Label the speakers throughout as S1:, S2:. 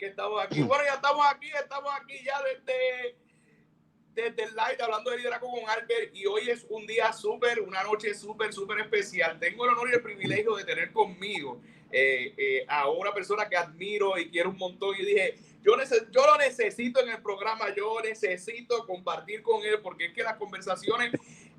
S1: que estamos aquí. Bueno, ya estamos aquí ya desde el live hablando de liderazgo con Albert, y hoy es un día una noche súper especial. Tengo el honor y el privilegio de tener conmigo a una persona que admiro y quiero un montón, y dije, yo lo necesito en el programa, yo necesito compartir con él, porque es que las conversaciones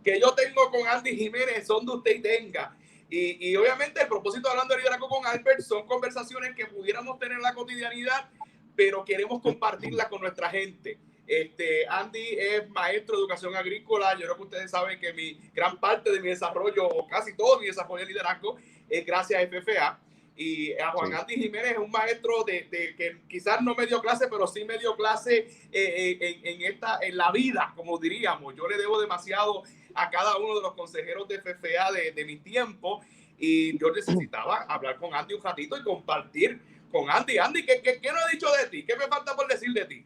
S1: que yo tengo con Andy Jiménez son de usted y tenga. Y obviamente el propósito de Hablando de Liderazgo con Albert son conversaciones que pudiéramos tener en la cotidianidad, pero queremos compartirlas con nuestra gente. Andy es maestro de educación agrícola. Yo creo que ustedes saben que gran parte de mi desarrollo, o casi todo mi desarrollo de liderazgo, es gracias a FFA. Y a Juan Andy Jiménez es un maestro de que quizás no me dio clase, pero sí me dio clase en la vida, como diríamos. Yo le debo demasiado a cada uno de los consejeros de FFA de mi tiempo, y yo necesitaba hablar con Andy un ratito y compartir con Andy. Andy, ¿qué no he dicho de ti? ¿Qué me falta por decir de ti?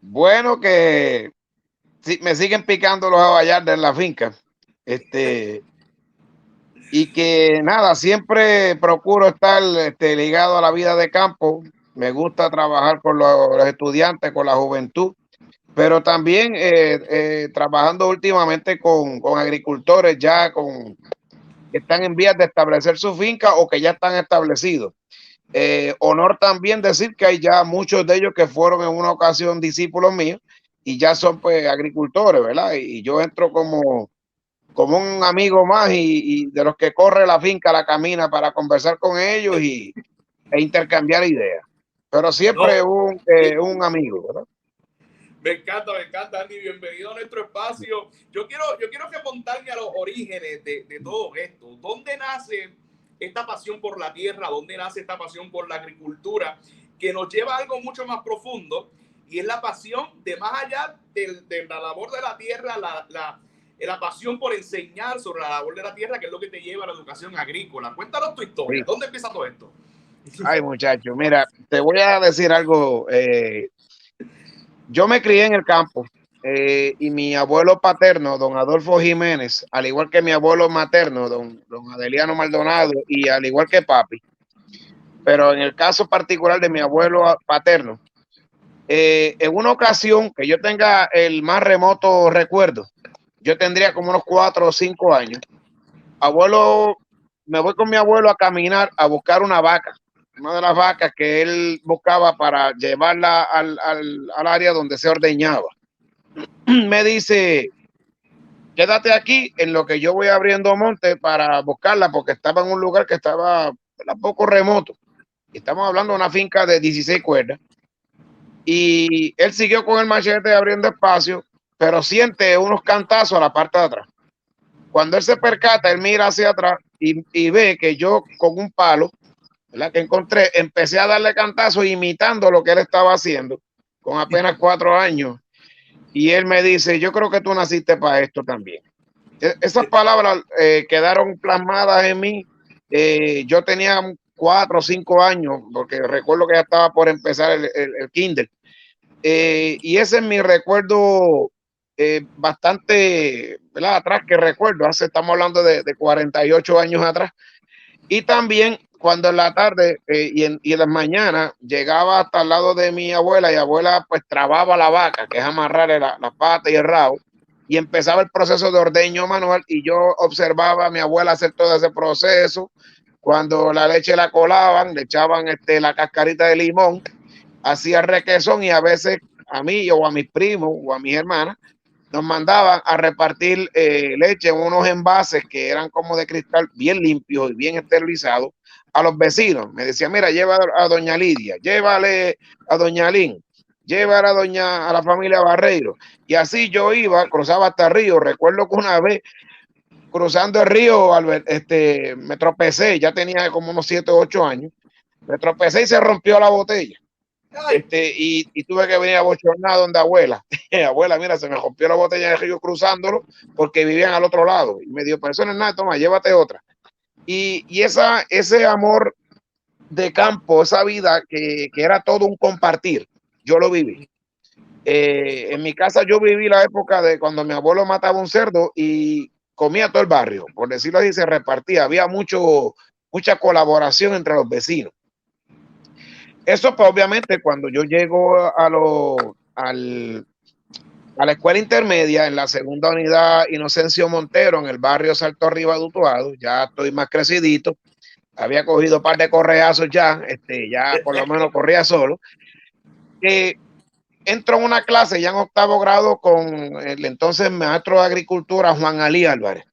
S2: Bueno, que sí, me siguen picando los abayardes en la finca. Y que nada, siempre procuro estar ligado a la vida de campo. Me gusta trabajar con los estudiantes, con la juventud, pero también trabajando últimamente con agricultores ya que están en vías de establecer su finca o que ya están establecidos. Honor también decir que hay ya muchos de ellos que fueron en una ocasión discípulos míos y ya son pues agricultores, ¿verdad? Y yo entro como un amigo más y de los que corre la finca, la camina para conversar con ellos e intercambiar ideas. Pero siempre un amigo, ¿verdad?
S1: Me encanta, Andy. Bienvenido a nuestro espacio. Yo quiero remontarme a los orígenes de todo esto. ¿Dónde nace esta pasión por la tierra? ¿Dónde nace esta pasión por la agricultura? Que nos lleva a algo mucho más profundo, y es la pasión de más allá de la labor de la tierra, la pasión por enseñar sobre la labor de la tierra, que es lo que te lleva a la educación agrícola. Cuéntanos tu historia.
S2: Sí.
S1: ¿Dónde empieza todo esto?
S2: Ay, muchacho, mira, te voy a decir algo. Yo me crié en el campo y mi abuelo paterno, don Adolfo Jiménez, al igual que mi abuelo materno, don Adeliano Maldonado, y al igual que papi, pero en el caso particular de mi abuelo paterno, en una ocasión que yo tenga el más remoto recuerdo, yo tendría como unos 4 o 5 años, me voy con mi abuelo a caminar a buscar una vaca, una de las vacas que él buscaba para llevarla al área donde se ordeñaba. Me dice, quédate aquí en lo que yo voy abriendo monte para buscarla, porque estaba en un lugar que estaba un poco remoto. Estamos hablando de una finca de 16 cuerdas. Y él siguió con el machete abriendo espacio, pero siente unos cantazos a la parte de atrás. Cuando él se percata, él mira hacia atrás y ve que yo con un palo, ¿verdad?, que encontré, empecé a darle cantazos imitando lo que él estaba haciendo con apenas 4 años. Y él me dice, yo creo que tú naciste para esto también. Esas palabras quedaron plasmadas en mí. Yo tenía 4 o 5 años, porque recuerdo que ya estaba por empezar el kinder. Y ese es mi recuerdo bastante, ¿verdad?, atrás, que recuerdo. Estamos hablando de 48 años atrás. Y también cuando en la tarde y en las mañanas llegaba hasta el lado de mi abuela, y abuela pues trababa la vaca, que es amarrarle la pata y el rabo, y empezaba el proceso de ordeño manual, y yo observaba a mi abuela hacer todo ese proceso. Cuando la leche la colaban, le echaban la cascarita de limón, hacía requesón, y a veces a mí o a mis primos o a mis hermanas nos mandaban a repartir leche en unos envases que eran como de cristal, bien limpios y bien esterilizados, a los vecinos. Me decía, mira, lleva a doña Lidia, llévale a doña Lynn, llévale a la familia Barreiro. Y así yo iba, cruzaba hasta el río. Recuerdo que una vez cruzando el río, Albert, me tropecé, ya tenía como unos 7 o 8 años, me tropecé y se rompió la botella. Y tuve que venir a bochornar donde abuela. Abuela, mira, se me rompió la botella de río cruzándolo porque vivían al otro lado. Y me dijo, pero eso no es nada, toma, llévate otra. Y ese amor de campo, esa vida que era todo un compartir, yo lo viví. En mi casa yo viví la época de cuando mi abuelo mataba un cerdo y comía todo el barrio, por decirlo así, se repartía. Había mucha colaboración entre los vecinos. Eso, pues obviamente, cuando yo llego a la escuela intermedia, en la segunda unidad Inocencio Montero, en el barrio Salto Arriba de Utuado, ya estoy más crecidito, había cogido un par de correazos ya, ya por lo menos corría solo. Entro en una clase ya en octavo grado con el entonces maestro de agricultura Juan Alí Álvarez.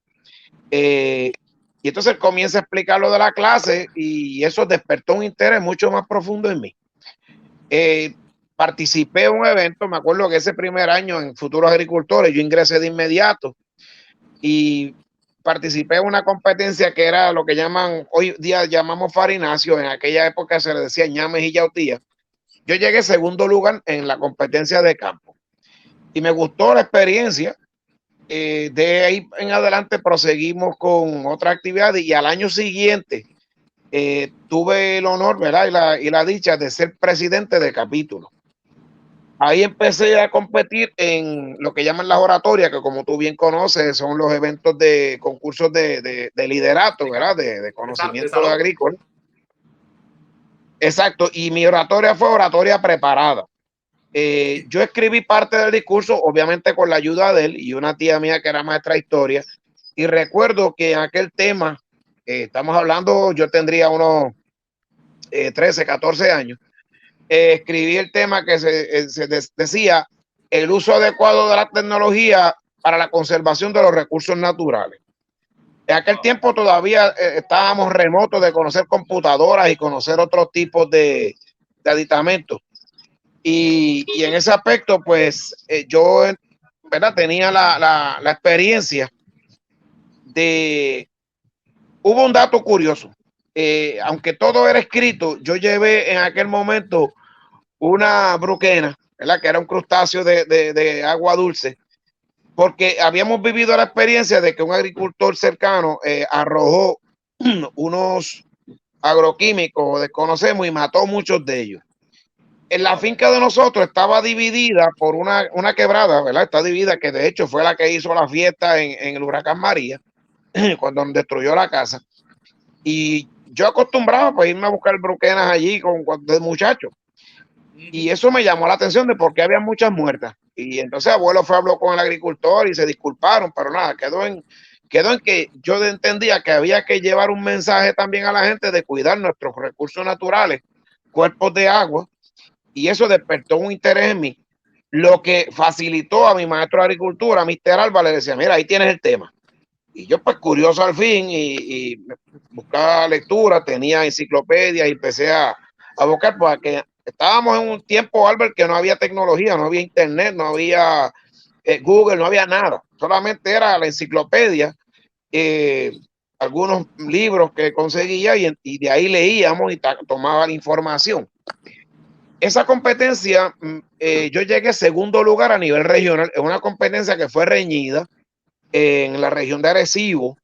S2: Y entonces comienza a explicar lo de la clase y eso despertó un interés mucho más profundo en mí. Participé en un evento, me acuerdo que ese primer año en Futuros Agricultores, yo ingresé de inmediato y participé en una competencia que era lo que llaman, hoy día llamamos farinacio, en aquella época se le decía ñames y yautía. Yo llegué segundo lugar en la competencia de campo y me gustó la experiencia. De ahí en adelante proseguimos con otra actividad y al año siguiente tuve el honor, ¿verdad? Y la dicha de ser presidente de capítulo. Ahí empecé a competir en lo que llaman las oratorias, que como tú bien conoces, son los eventos de concursos de liderato, ¿verdad? De conocimiento de agrícola. Exacto, y mi oratoria fue oratoria preparada. Yo escribí parte del discurso, obviamente con la ayuda de él y una tía mía que era maestra de historia, y recuerdo que en aquel tema, estamos hablando, yo tendría unos 13, 14 años, escribí el tema que decía el uso adecuado de la tecnología para la conservación de los recursos naturales. En aquel tiempo todavía estábamos remotos de conocer computadoras y conocer otros tipos de aditamentos. Y en ese aspecto, pues yo, ¿verdad? Tenía la experiencia de... Hubo un dato curioso. Aunque todo era escrito, yo llevé en aquel momento una bruquena, ¿verdad? Que era un crustáceo de agua dulce, porque habíamos vivido la experiencia de que un agricultor cercano arrojó unos agroquímicos, desconocemos, y mató muchos de ellos. En la finca de nosotros estaba dividida por una quebrada, ¿verdad? Está dividida, que de hecho fue la que hizo la fiesta en el huracán María, cuando destruyó la casa. Y yo acostumbraba pues irme a buscar bruquenas allí de muchachos. Y eso me llamó la atención de por qué había muchas muertas. Y entonces abuelo habló con el agricultor y se disculparon, pero nada, quedó en que yo entendía que había que llevar un mensaje también a la gente de cuidar nuestros recursos naturales, cuerpos de agua, y eso despertó un interés en mí, lo que facilitó a mi maestro de agricultura, Mr. Alba, le decía, mira, ahí tienes el tema. Y yo pues curioso al fin y buscaba lectura, tenía enciclopedias y empecé a buscar, porque estábamos en un tiempo, Albert, que no había tecnología, no había internet, no había Google, no había nada, solamente era la enciclopedia, algunos libros que conseguía y de ahí leíamos y tomaba la información. Esa competencia, yo llegué segundo lugar a nivel regional, en una competencia que fue reñida en la región de Arecibo.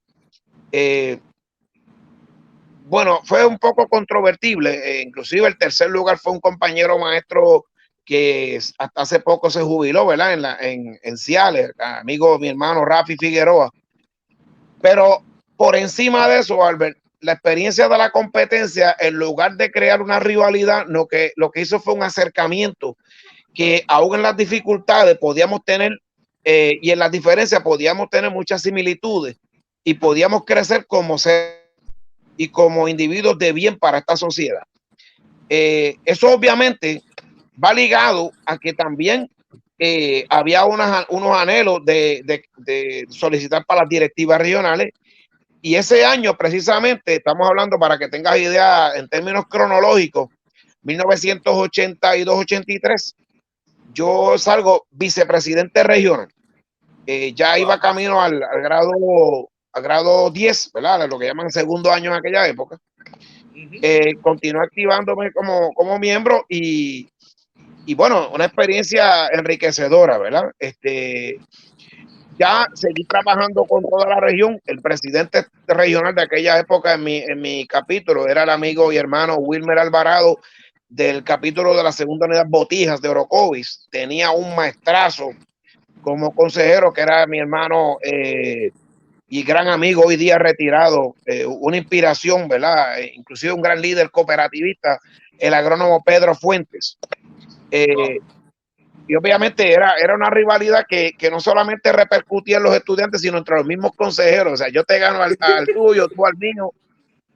S2: Bueno, fue un poco controvertible, inclusive el tercer lugar fue un compañero maestro que hasta hace poco se jubiló, ¿verdad? En Ciales, amigo, mi hermano Rafi Figueroa. Pero por encima de eso, Albert, la experiencia de la competencia, en lugar de crear una rivalidad, lo que hizo fue un acercamiento que aún en las dificultades podíamos tener y en las diferencias podíamos tener muchas similitudes y podíamos crecer como ser y como individuos de bien para esta sociedad. Eso obviamente va ligado a que también había unos anhelos de solicitar para las directivas regionales. Y ese año precisamente, estamos hablando para que tengas idea en términos cronológicos, 1982-83, yo salgo vicepresidente regional. Ya iba camino al grado 10, ¿verdad? Lo que llaman segundo año en aquella época. Continué activándome como miembro y bueno, una experiencia enriquecedora, ¿verdad? Ya seguí trabajando con toda la región. El presidente regional de aquella época en mi capítulo era el amigo y hermano Wilmer Alvarado del capítulo de la segunda unidad Botijas de Orocovis. Tenía un maestrazo como consejero que era mi hermano y gran amigo hoy día retirado, una inspiración, ¿verdad? Inclusive un gran líder cooperativista el agrónomo Pedro Fuentes. Y obviamente era una rivalidad que no solamente repercutía en los estudiantes, sino entre los mismos consejeros. O sea, yo te gano al tuyo, tú al mío,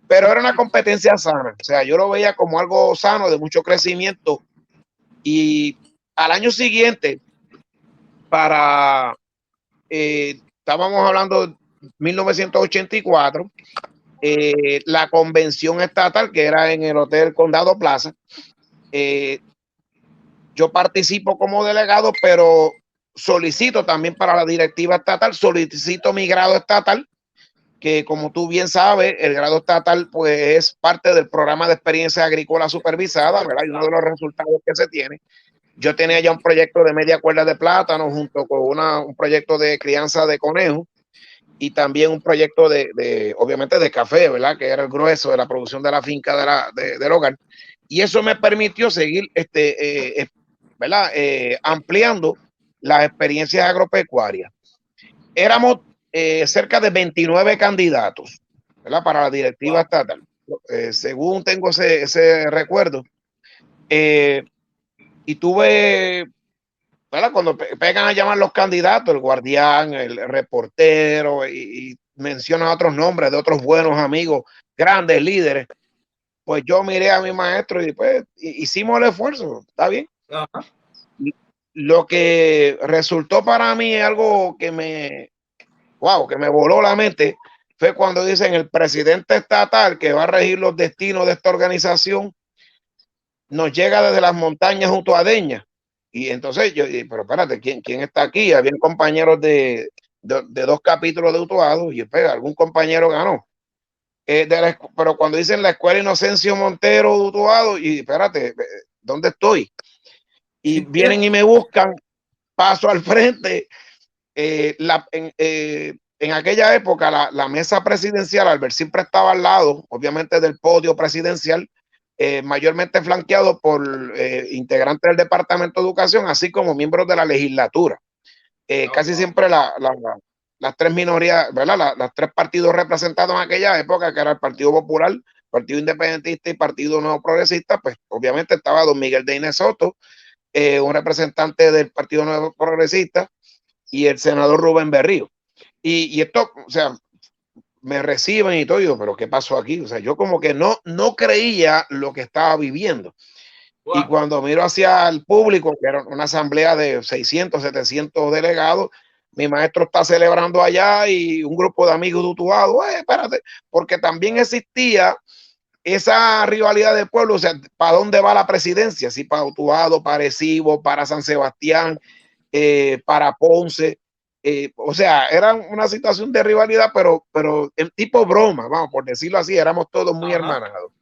S2: pero era una competencia sana. O sea, yo lo veía como algo sano, de mucho crecimiento. Y al año siguiente, estábamos hablando de 1984, la convención estatal, que era en el Hotel Condado Plaza, yo participo como delegado, pero solicito también para la directiva estatal, solicito mi grado estatal, que como tú bien sabes, el grado estatal pues es parte del programa de experiencia agrícola supervisada, ¿verdad? Y uno de los resultados que se tiene. Yo tenía ya un proyecto de media cuerda de plátano junto con un proyecto de crianza de conejos y también un proyecto obviamente, de café, ¿verdad? Que era el grueso de la producción de la finca del hogar. Y eso me permitió seguir, ¿verdad? Ampliando las experiencias agropecuarias. Éramos cerca de 29 candidatos, ¿verdad? Para la directiva estatal. Según tengo ese recuerdo. Y tuve, ¿verdad? Cuando pegan a llamar los candidatos, el guardián, el reportero, y mencionan otros nombres de otros buenos amigos, grandes líderes, pues yo miré a mi maestro y pues hicimos el esfuerzo, ¿está bien?
S1: Ajá.
S2: Lo que resultó para mí algo que me voló la mente, fue cuando dicen el presidente estatal que va a regir los destinos de esta organización nos llega desde las montañas junto a Deña. Y entonces yo, pero espérate, ¿quién está aquí? Habían compañeros de 2 capítulos de Utuado y espera, algún compañero ganó. Pero cuando dicen la Escuela Inocencio Montero de Utuado, y espérate, ¿dónde estoy? Y vienen y me buscan, paso al frente. En aquella época, la mesa presidencial, Albert siempre estaba al lado, obviamente, del podio presidencial, mayormente flanqueado por integrantes del Departamento de Educación, así como miembros de la legislatura. Casi siempre las 3 minorías, ¿verdad? Las 3 partidos representados en aquella época, que era el Partido Popular, Partido Independentista y Partido Nuevo Progresista, pues obviamente estaba don Miguel de Inés Soto, un representante del Partido Nuevo Progresista, y el senador Rubén Berrío. Y esto, o sea, me reciben y todo, yo, pero ¿qué pasó aquí? O sea, yo como que no creía lo que estaba viviendo.
S1: Wow.
S2: Y cuando miro hacia el público, que era una asamblea de 600, 700 delegados, mi maestro está celebrando allá y un grupo de amigos de Utuado, espérate, porque también existía esa rivalidad de pueblo, o sea, ¿para dónde va la presidencia? Si para Utuado, para Arecibo, para San Sebastián, para Ponce. O sea, era una situación de rivalidad, pero en tipo broma, vamos, por decirlo así, éramos todos muy hermanados.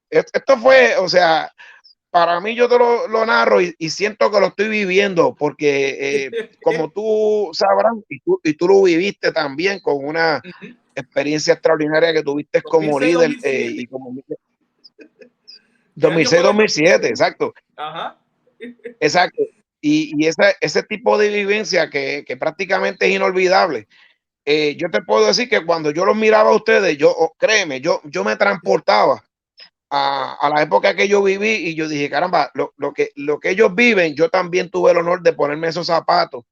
S2: Esto fue, o sea, para mí yo te lo narro y siento que lo estoy viviendo, porque como tú sabrás, y tú lo viviste también con una experiencia extraordinaria que tuviste como
S1: 2006,
S2: líder
S1: 2007.
S2: y como 2006,
S1: ¿Qué año fue?
S2: 2007, exacto.
S1: Ajá.
S2: Exacto. Y ese tipo de vivencia que prácticamente es inolvidable. Yo te puedo decir que cuando yo los miraba a ustedes, créeme, yo me transportaba a la época que yo viví y yo dije, caramba, lo que ellos viven, yo también tuve el honor de ponerme esos zapatos.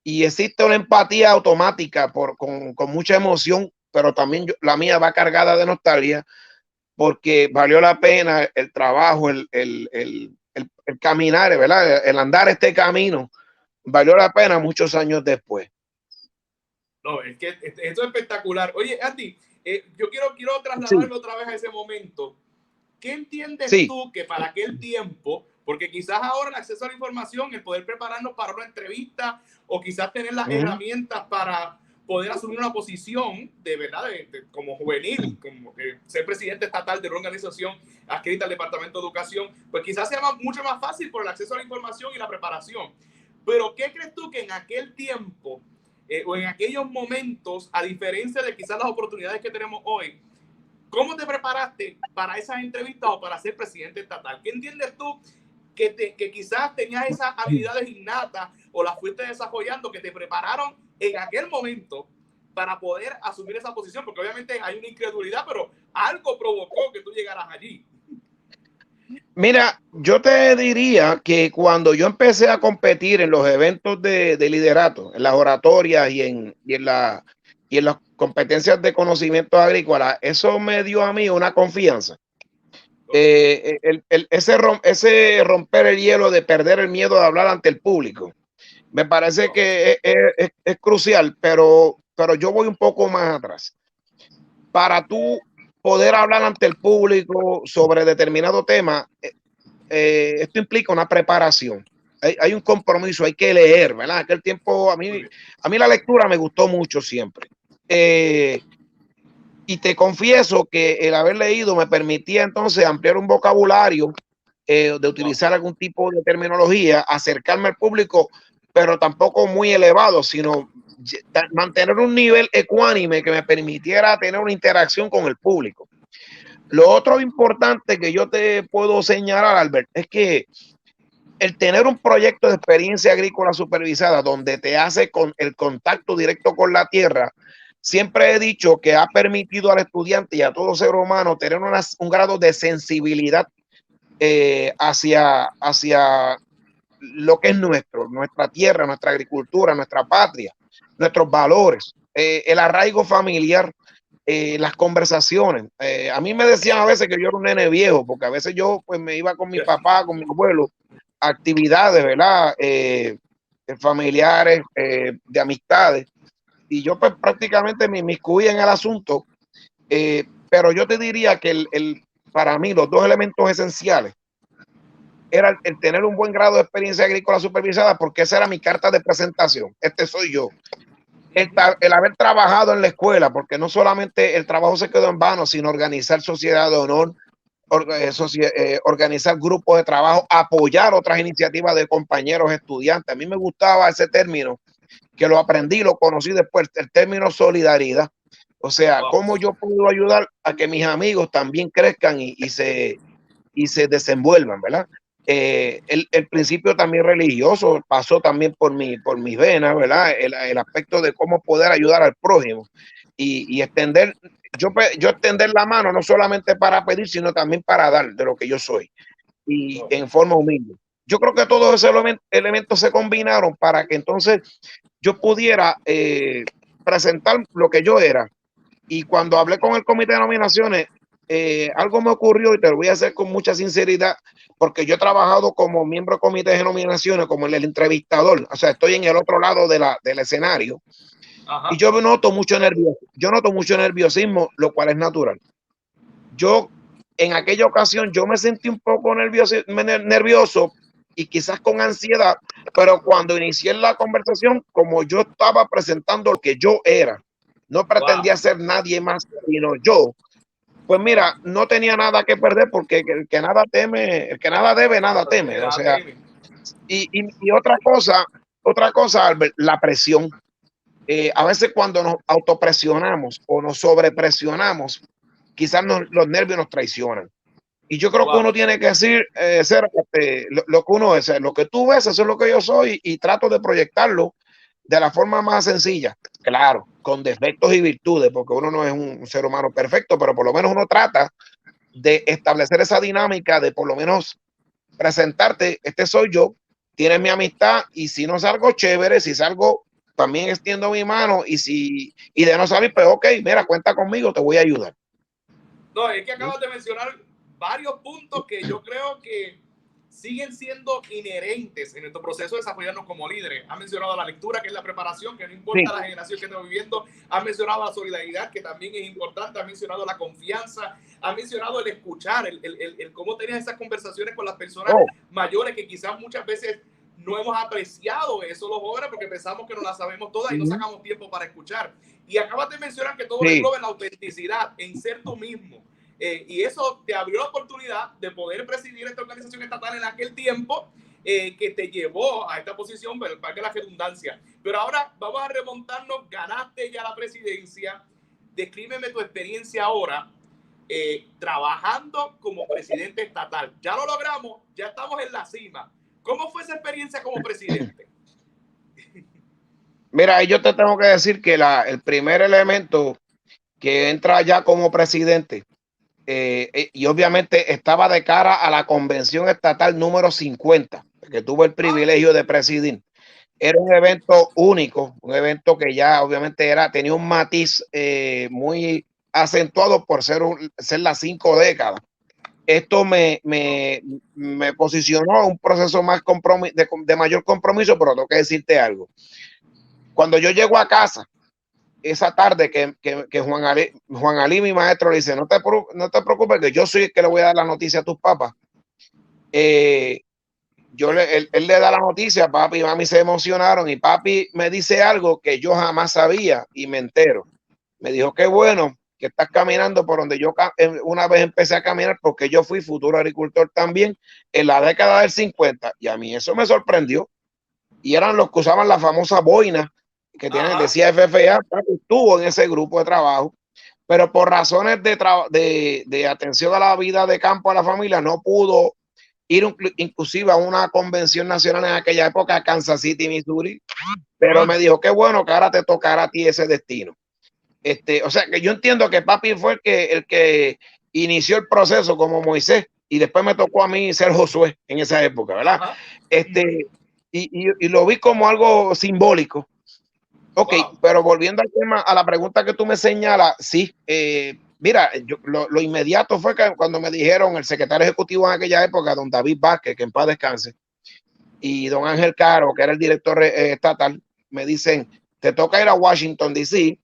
S2: Y existe una empatía automática con mucha emoción, pero también la mía va cargada de nostalgia, porque valió la pena el trabajo, el caminar, ¿verdad? El andar este camino, valió la pena muchos años después.
S1: No, es que esto es espectacular. Oye, Andy, yo quiero trasladarme
S2: Sí.
S1: otra vez a ese momento. ¿Qué entiendes
S2: Sí.
S1: tú que para aquel tiempo, porque quizás ahora el acceso a la información, el poder prepararnos para una entrevista o quizás tener las herramientas para poder asumir una posición de verdad, como juvenil, como ser presidente estatal de una organización adscrita al Departamento de Educación, pues quizás sea mucho más fácil por el acceso a la información y la preparación. Pero ¿qué crees tú que en aquel tiempo o en aquellos momentos, a diferencia de quizás las oportunidades que tenemos hoy, cómo te preparaste para esas entrevistas o para ser presidente estatal? ¿Qué entiendes tú que quizás tenías esas habilidades innatas o las fuiste desarrollando que te prepararon en aquel momento para poder asumir esa posición? Porque obviamente hay una incredulidad, pero algo provocó que tú llegaras allí.
S2: Mira, yo te diría que cuando yo empecé a competir en los eventos de liderato, en las oratorias y en las competencias de conocimiento agrícola, eso me dio a mí una confianza. Ese romper el hielo de perder el miedo de hablar ante el público, me parece que es crucial, pero yo voy un poco más atrás. Para tú poder hablar ante el público sobre determinado tema, esto implica una preparación. Hay un compromiso, hay que leer, ¿verdad? Aquel tiempo, a mí la lectura me gustó mucho siempre. Y te confieso que el haber leído me permitía entonces ampliar un vocabulario, de utilizar algún tipo de terminología, acercarme al público, pero tampoco muy elevado, sino mantener un nivel ecuánime que me permitiera tener una interacción con el público. Lo otro importante que yo te puedo señalar, Albert, es que el tener un proyecto de experiencia agrícola supervisada donde te hace con el contacto directo con la tierra, siempre he dicho que ha permitido al estudiante y a todo ser humano tener un grado de sensibilidad hacia lo que es nuestra tierra, nuestra agricultura, nuestra patria, nuestros valores, el arraigo familiar, las conversaciones. A mí me decían a veces que yo era un nene viejo, porque a veces yo pues me iba con mi papá, con mi abuelo, actividades, ¿verdad? Familiares, de amistades, y yo pues prácticamente me inmiscuía en el asunto, pero yo te diría que para mí los dos elementos esenciales era el tener un buen grado de experiencia agrícola supervisada, porque esa era mi carta de presentación. Este soy yo. El haber trabajado en la escuela, porque no solamente el trabajo se quedó en vano, sino organizar sociedad de honor, organizar grupos de trabajo, apoyar otras iniciativas de compañeros estudiantes. A mí me gustaba ese término, que lo aprendí, lo conocí después, el término solidaridad. O sea, cómo yo puedo ayudar a que mis amigos también crezcan y se desenvuelvan, ¿verdad? El principio también religioso pasó también por mis venas, ¿verdad? El aspecto de cómo poder ayudar al prójimo y extender, yo extender la mano no solamente para pedir, sino también para dar de lo que yo soy y en forma humilde. Yo creo que todos esos elementos se combinaron para que entonces yo pudiera presentar lo que yo era. Y cuando hablé con el comité de nominaciones, algo me ocurrió y te lo voy a hacer con mucha sinceridad, porque yo he trabajado como miembro de comités de nominaciones, como el entrevistador, o sea, estoy en el otro lado del escenario. Ajá. Y yo noto mucho nerviosismo, lo cual es natural. Yo, en aquella ocasión, yo me sentí un poco nervioso y quizás con ansiedad, pero cuando inicié la conversación, como yo estaba presentando lo que yo era, no pretendía ser nadie más sino yo, pues mira, no tenía nada que perder, porque el que nada teme, el que nada debe, nada teme. O sea, y otra cosa, Albert, la presión. A veces cuando nos autopresionamos o nos sobrepresionamos, quizás los nervios nos traicionan. Y yo creo que uno tiene que decir, ser lo que uno es, lo que tú ves, eso es lo que yo soy, y trato de proyectarlo de la forma más sencilla. Claro, con defectos y virtudes, porque uno no es un ser humano perfecto, pero por lo menos uno trata de establecer esa dinámica de por lo menos presentarte, este soy yo, tienes mi amistad, y si no salgo, chévere, si salgo, también extiendo mi mano, y de no salir, pues ok, mira, cuenta conmigo, te voy a ayudar.
S1: No, es que acabas de mencionar varios puntos que yo creo que siguen siendo inherentes en nuestro proceso de desarrollarnos como líderes. Has mencionado la lectura, que es la preparación, que no importa la generación que estamos viviendo. Has mencionado la solidaridad, que también es importante. Has mencionado la confianza. Has mencionado el escuchar, el cómo tenías esas conversaciones con las personas mayores, que quizás muchas veces no hemos apreciado eso los jóvenes, porque pensamos que no las sabemos todas y no sacamos tiempo para escuchar. Y acabas de mencionar que todo engloba en la autenticidad, en ser tú mismo. Y eso te abrió la oportunidad de poder presidir esta organización estatal en aquel tiempo, que te llevó a esta posición, para que la redundancia. Pero ahora vamos a remontarnos, ganaste ya la presidencia. Descríbeme tu experiencia ahora, trabajando como presidente estatal. Ya lo logramos, ya estamos en la cima. ¿Cómo fue esa experiencia como presidente?
S2: Mira, yo te tengo que decir que el primer elemento que entra ya como presidente y obviamente estaba de cara a la convención estatal número 50, que tuve el privilegio de presidir. Era un evento único, un evento que ya obviamente tenía un matiz muy acentuado por ser las 5 décadas. Esto me posicionó a un proceso más de mayor compromiso, pero tengo que decirte algo. Cuando yo llego a casa, esa tarde que Juan Ali, mi maestro, le dice, no te preocupes, que yo soy el que le voy a dar la noticia a tus papás. Él le da la noticia, papi y mami se emocionaron y papi me dice algo que yo jamás sabía y me entero. Me dijo, qué bueno que estás caminando por donde yo una vez empecé a caminar, porque yo fui futuro agricultor también en la década del 50 y a mí eso me sorprendió. Y eran los que usaban la famosa boina que decía FFA. Papi estuvo en ese grupo de trabajo, pero por razones de atención a la vida de campo, a la familia, no pudo ir inclusive a una convención nacional en aquella época a Kansas City, Missouri, pero me dijo, qué bueno que ahora te tocará a ti ese destino. O sea, que yo entiendo que papi fue el que inició el proceso como Moisés y después me tocó a mí ser Josué en esa época, ¿verdad? Y lo vi como algo simbólico. Ok, pero volviendo al tema, a la pregunta que tú me señalas, sí, mira, lo inmediato fue que cuando me dijeron el secretario ejecutivo en aquella época, don David Vázquez, que en paz descanse, y don Ángel Caro, que era el director estatal, me dicen, te toca ir a Washington, D.C.,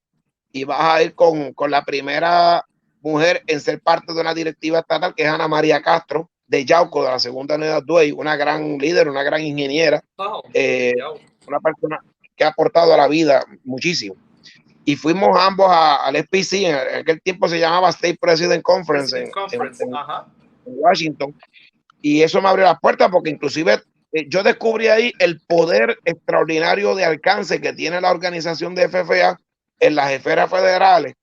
S2: y vas a ir con la primera mujer en ser parte de una directiva estatal, que es Ana María Castro, de Yauco, de la segunda unidad Duey, una gran líder, una gran ingeniera, una persona que ha aportado a la vida muchísimo. Y fuimos ambos al SPC, en aquel tiempo se llamaba State President Conference, en Washington, y eso me abrió las puertas porque inclusive yo descubrí ahí el poder extraordinario de alcance que tiene la organización de FFA en las esferas federales,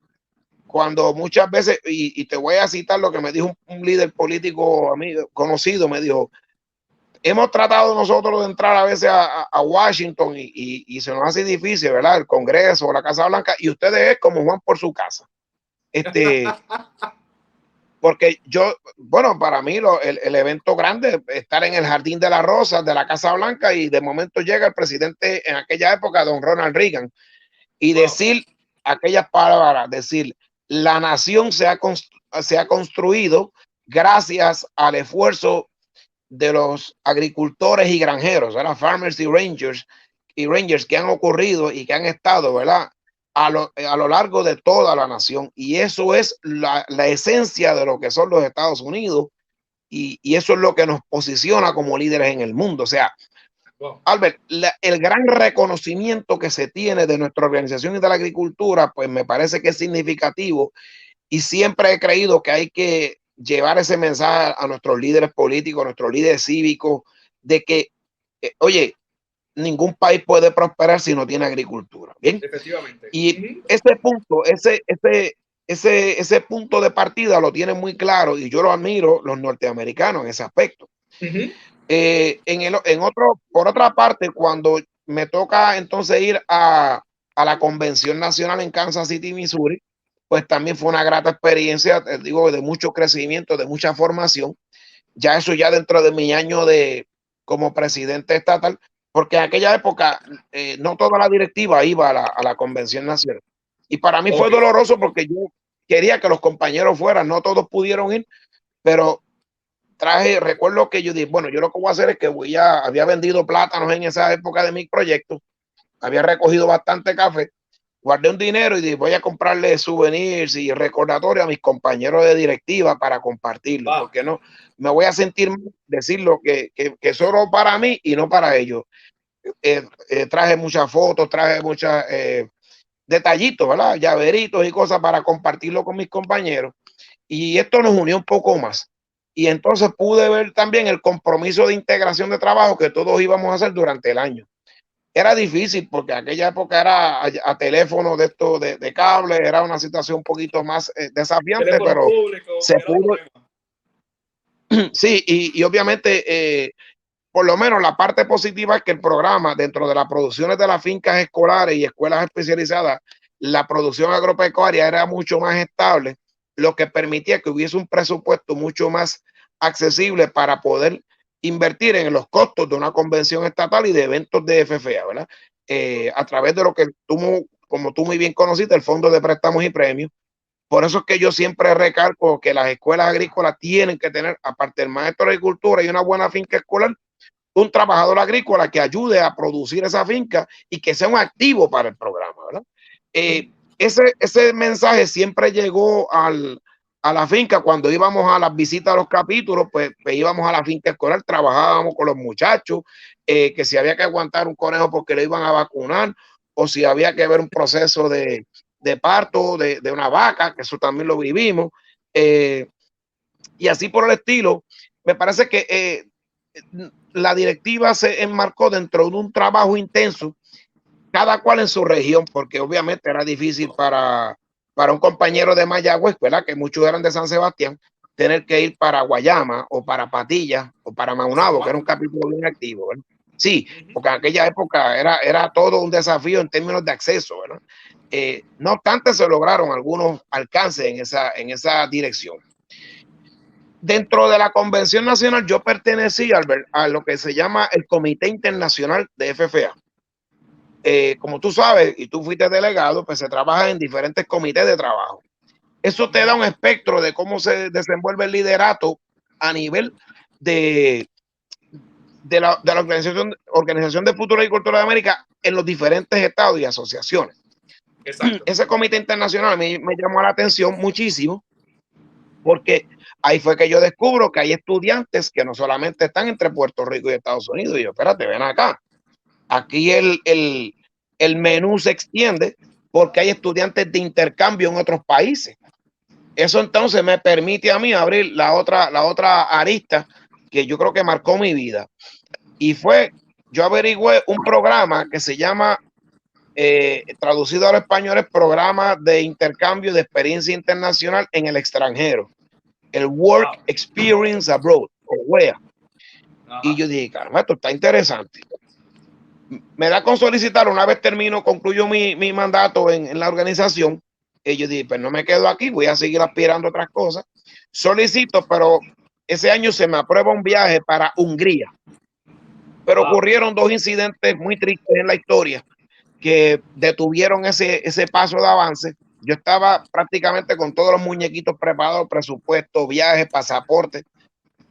S2: cuando muchas veces, y te voy a citar lo que me dijo un líder político amigo, conocido, me dijo, hemos tratado nosotros de entrar a veces a Washington y se nos hace difícil, ¿verdad? El Congreso o la Casa Blanca, y ustedes es como Juan por su casa. Porque bueno, para mí el evento grande, estar en el Jardín de las Rosas de la Casa Blanca y de momento llega el presidente en aquella época, don Ronald Reagan, y decir aquellas palabras, decir, la nación se ha construido gracias al esfuerzo de los agricultores y granjeros, ¿verdad? Farmers y rangers que han ocurrido y que han estado, ¿verdad? A lo largo de toda la nación. Y eso es la esencia de lo que son los Estados Unidos y eso es lo que nos posiciona como líderes en el mundo. O sea, Albert, el gran reconocimiento que se tiene de nuestra organización y de la agricultura, pues me parece que es significativo y siempre he creído que hay que llevar ese mensaje a nuestros líderes políticos, a nuestros líderes cívicos, de que, oye, ningún país puede prosperar si no tiene agricultura. Bien.
S1: Efectivamente.
S2: Y ese punto, ese punto de partida lo tienen muy claro y yo lo admiro los norteamericanos en ese aspecto. Por otra parte, cuando me toca entonces ir a la convención nacional en Kansas City, Missouri, pues también fue una grata experiencia, te digo, de mucho crecimiento, de mucha formación. Ya eso ya dentro de mi año como presidente estatal, porque en aquella época no toda la directiva iba a la convención nacional. Y para mí fue doloroso porque yo quería que los compañeros fueran, no todos pudieron ir, pero recuerdo que yo dije, bueno, yo lo que voy a hacer es que había vendido plátanos en esa época de mi proyecto, había recogido bastante café, guardé un dinero y dije, voy a comprarle souvenirs y recordatorios a mis compañeros de directiva para compartirlo, porque no me voy a sentir decirlo que solo para mí y no para ellos. Traje muchas fotos, traje muchos detallitos, ¿verdad? Llaveritos y cosas para compartirlo con mis compañeros. Y esto nos unió un poco más. Y entonces pude ver también el compromiso de integración de trabajo que todos íbamos a hacer durante el año. Era difícil porque aquella época era a teléfono de esto de cable, era una situación un poquito más desafiante, pero se pudo. Sí, y obviamente, por lo menos la parte positiva es que el programa, dentro de las producciones de las fincas escolares y escuelas especializadas, la producción agropecuaria era mucho más estable lo que permitía que hubiese un presupuesto mucho más accesible para poder invertir en los costos de una convención estatal y de eventos de FFA, ¿verdad? A través de lo que tú, como tú muy bien conociste, el Fondo de Préstamos y Premios. Por eso es que yo siempre recalco que las escuelas agrícolas tienen que tener, aparte del maestro de agricultura y una buena finca escolar, un trabajador agrícola que ayude a producir esa finca y que sea un activo para el programa, ¿verdad? Ese mensaje siempre llegó a la finca cuando íbamos a las visitas a los capítulos, pues íbamos a la finca escolar, trabajábamos con los muchachos, que si había que aguantar un conejo porque le iban a vacunar o si había que ver un proceso de parto de una vaca, que eso también lo vivimos, y así por el estilo. Me parece que la directiva se enmarcó dentro de un trabajo intenso, cada cual en su región, porque obviamente era difícil para un compañero de Mayagüez, ¿verdad? Que muchos eran de San Sebastián, tener que ir para Guayama o para Patilla o para Maunabo, que era un capítulo bien activo, ¿verdad? Sí, porque en aquella época era todo un desafío en términos de acceso, ¿verdad? No obstante, se lograron algunos alcances en esa dirección. Dentro de la Convención Nacional, yo pertenecí a lo que se llama el Comité Internacional de FFA. Como tú sabes, y tú fuiste delegado, pues se trabaja en diferentes comités de trabajo. Eso te da un espectro de cómo se desenvuelve el liderato a nivel de la Organización de Futuro y Cultura de América en los diferentes estados y asociaciones. Exacto. Ese comité internacional me llamó la atención muchísimo, porque ahí fue que yo descubro que hay estudiantes que no solamente están entre Puerto Rico y Estados Unidos. Y yo, espérate, ven acá. Aquí el menú se extiende porque hay estudiantes de intercambio en otros países. Eso entonces me permite a mí abrir la otra arista que yo creo que marcó mi vida. Y yo averigüé un programa que se llama, traducido al español, es Programa de Intercambio de Experiencia Internacional en el Extranjero, el Work Experience Abroad, o WEA. Y yo dije, caramba, esto está interesante. Me da con solicitar, una vez concluyo mi mandato en la organización, y yo dije, pues no me quedo aquí, voy a seguir aspirando a otras cosas. Solicito, pero ese año se me aprueba un viaje para Hungría. Pero ocurrieron dos incidentes muy tristes en la historia que detuvieron ese paso de avance. Yo estaba prácticamente con todos los muñequitos preparados, presupuesto, viajes, pasaporte,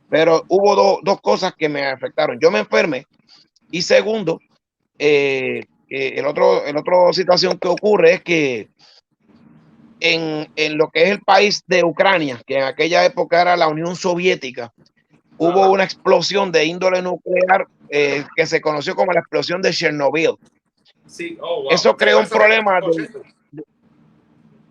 S2: pero hubo dos cosas que me afectaron. Yo me enfermé y segundo, el otro situación que ocurre es que en lo que es el país de Ucrania, que en aquella época era la Unión Soviética, hubo una explosión de índole nuclear que se conoció como la explosión de Chernobyl.
S1: Sí, wow.
S2: Eso creó un problema.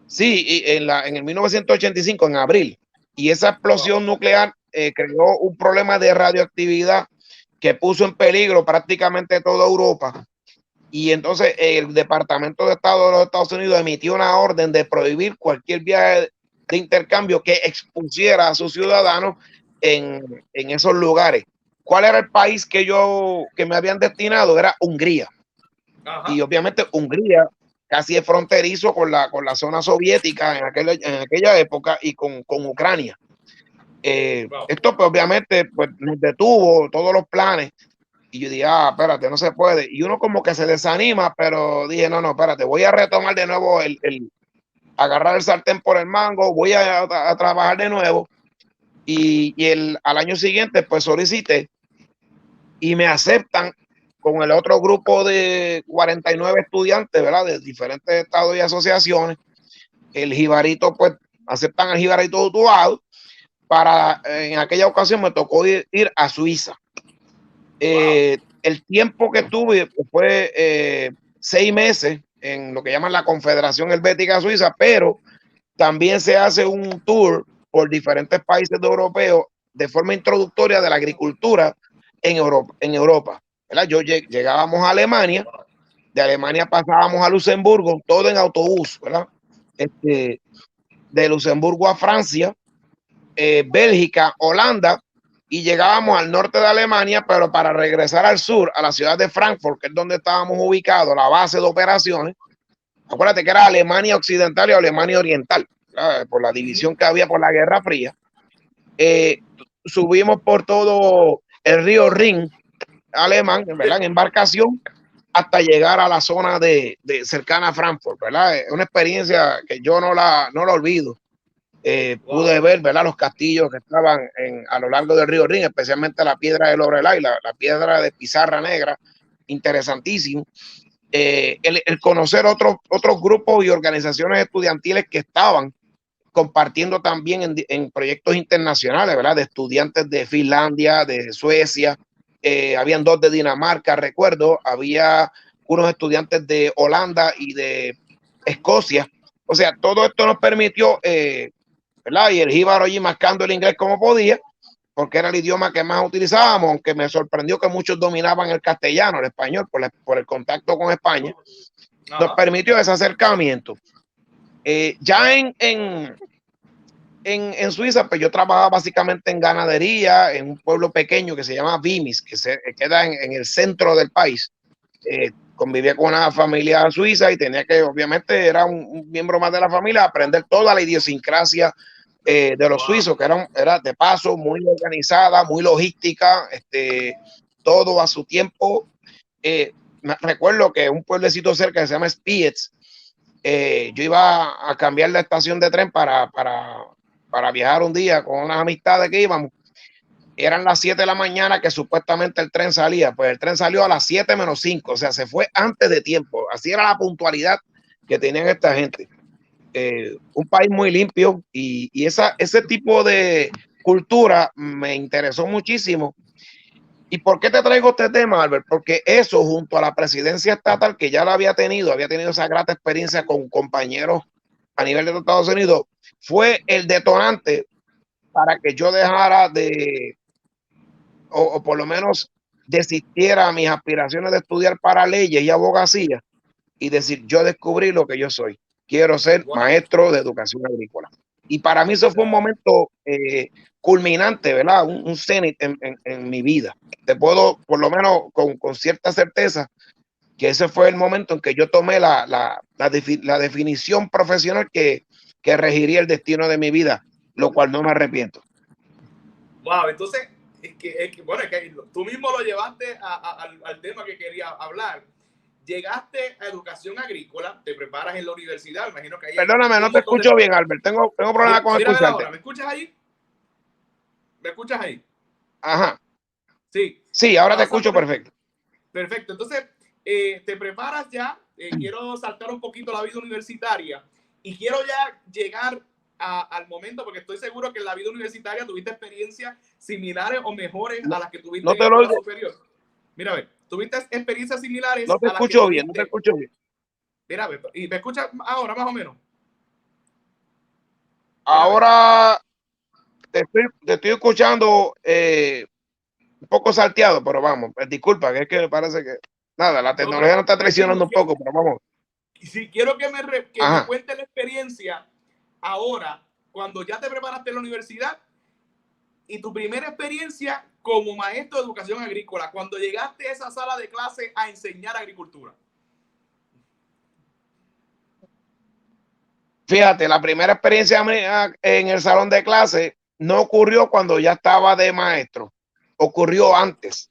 S2: Sí, en el 1985, en abril. Y esa explosión nuclear creó un problema de radioactividad que puso en peligro prácticamente toda Europa. Y entonces el Departamento de Estado de los Estados Unidos emitió una orden de prohibir cualquier viaje de intercambio que expusiera a sus ciudadanos en esos lugares. ¿Cuál era el país que me habían destinado? Era Hungría. Ajá. Y obviamente Hungría casi es fronterizo con la zona soviética en aquella época y con Ucrania. Wow. Esto pues, obviamente pues, nos detuvo todos los planes. Y yo dije, espérate, no se puede. Y uno como que se desanima, pero dije, no, espérate, voy a retomar de nuevo agarrar el sartén por el mango, voy a trabajar de nuevo. Y al año siguiente, pues solicité y me aceptan con el otro grupo de 49 estudiantes, ¿verdad? De diferentes estados y asociaciones. El jibarito, pues, aceptan al jibarito Utuado. En aquella ocasión me tocó ir a Suiza. El tiempo que tuve fue 6 meses en lo que llaman la Confederación Helvética Suiza, pero también se hace un tour por diferentes países europeos de forma introductoria de la agricultura en Europa. ¿Verdad? Llegábamos a Alemania, de Alemania pasábamos a Luxemburgo, todo en autobús, ¿verdad? De Luxemburgo a Francia, Bélgica, Holanda, y llegábamos al norte de Alemania, pero para regresar al sur, a la ciudad de Frankfurt, que es donde estábamos ubicados, la base de operaciones. Acuérdate que era Alemania Occidental y Alemania Oriental. ¿verdad? Por la división que había por la Guerra Fría. Subimos por todo el río Rin alemán, ¿verdad? En embarcación hasta llegar a la zona de cercana a Frankfurt, ¿verdad? Es una experiencia que yo no la olvido. Pude ver, ¿verdad? Los castillos que estaban a lo largo del río Rin, especialmente la piedra de Loreley, la piedra de pizarra negra, interesantísimo. El conocer otros grupos y organizaciones estudiantiles que estaban compartiendo también en proyectos internacionales, ¿verdad? De estudiantes de Finlandia, de Suecia, habían 2 de Dinamarca, recuerdo, había unos estudiantes de Holanda y de Escocia. O sea, todo esto nos permitió, ¿verdad? Y el jíbaro allí mascando el inglés como podía, porque era el idioma que más utilizábamos, aunque me sorprendió que muchos dominaban el castellano, el español, por el contacto con España. Nos permitió ese acercamiento. Ya en Suiza, pues yo trabajaba básicamente en ganadería, en un pueblo pequeño que se llama Vimis, que queda en el centro del país. Convivía con una familia suiza y tenía que, obviamente, era un miembro más de la familia, aprender toda la idiosincrasia de los suizos, que era de paso muy organizada, muy logística, todo a su tiempo. Recuerdo que un pueblecito cerca que se llama Spiez, yo iba a cambiar la estación de tren para viajar un día con unas amistades que íbamos. Eran las 7 de la mañana que supuestamente el tren salía, pues el tren salió a las 7 menos 5, o sea, se fue antes de tiempo. Así era la puntualidad que tenían esta gente. Un país muy limpio y ese tipo de cultura me interesó muchísimo. ¿Y por qué te traigo este tema, Albert? Porque eso, junto a la presidencia estatal, que ya la había tenido esa grata experiencia con compañeros a nivel de los Estados Unidos, fue el detonante para que yo dejara o por lo menos desistiera a mis aspiraciones de estudiar para leyes y abogacía y decir, yo descubrí lo que yo soy. Quiero ser maestro de educación agrícola. Y para mí eso fue un momento culminante, ¿verdad? Un cenit en mi vida. Te puedo, por lo menos con cierta certeza, que ese fue el momento en que yo tomé la definición profesional que regiría el destino de mi vida, lo cual no me arrepiento.
S1: Wow, entonces, bueno, es que tú mismo lo llevaste al tema que quería hablar. Llegaste a educación agrícola, te preparas en la universidad, imagino que ahí...
S2: Perdóname, no te escucho bien, Albert. Tengo problemas con escucharte.
S1: Ahora, ¿me escuchas ahí? ¿Me escuchas ahí?
S2: Ajá.
S1: Sí.
S2: Sí, ahora te escucho perfecto.
S1: Perfecto. Entonces, te preparas ya. Quiero saltar un poquito la vida universitaria y quiero ya llegar al momento, porque estoy seguro que en la vida universitaria tuviste experiencias similares o mejores a las que tuviste en la superior. Mira, a ver, tuviste experiencias similares.
S2: No te escucho bien, no te escucho bien.
S1: Mira, a ver, ¿y me escuchas ahora más o menos?
S2: Ahora te estoy escuchando un poco salteado, pero vamos, disculpa, que es que me parece que nada, la tecnología nos está traicionando un poco, pero vamos.
S1: Si quiero que me cuentes la experiencia ahora, cuando ya te preparaste en la universidad y tu primera experiencia como maestro de educación agrícola, cuando llegaste a esa sala de clase a enseñar agricultura.
S2: Fíjate, la primera experiencia en el salón de clase no ocurrió cuando ya estaba de maestro, ocurrió antes,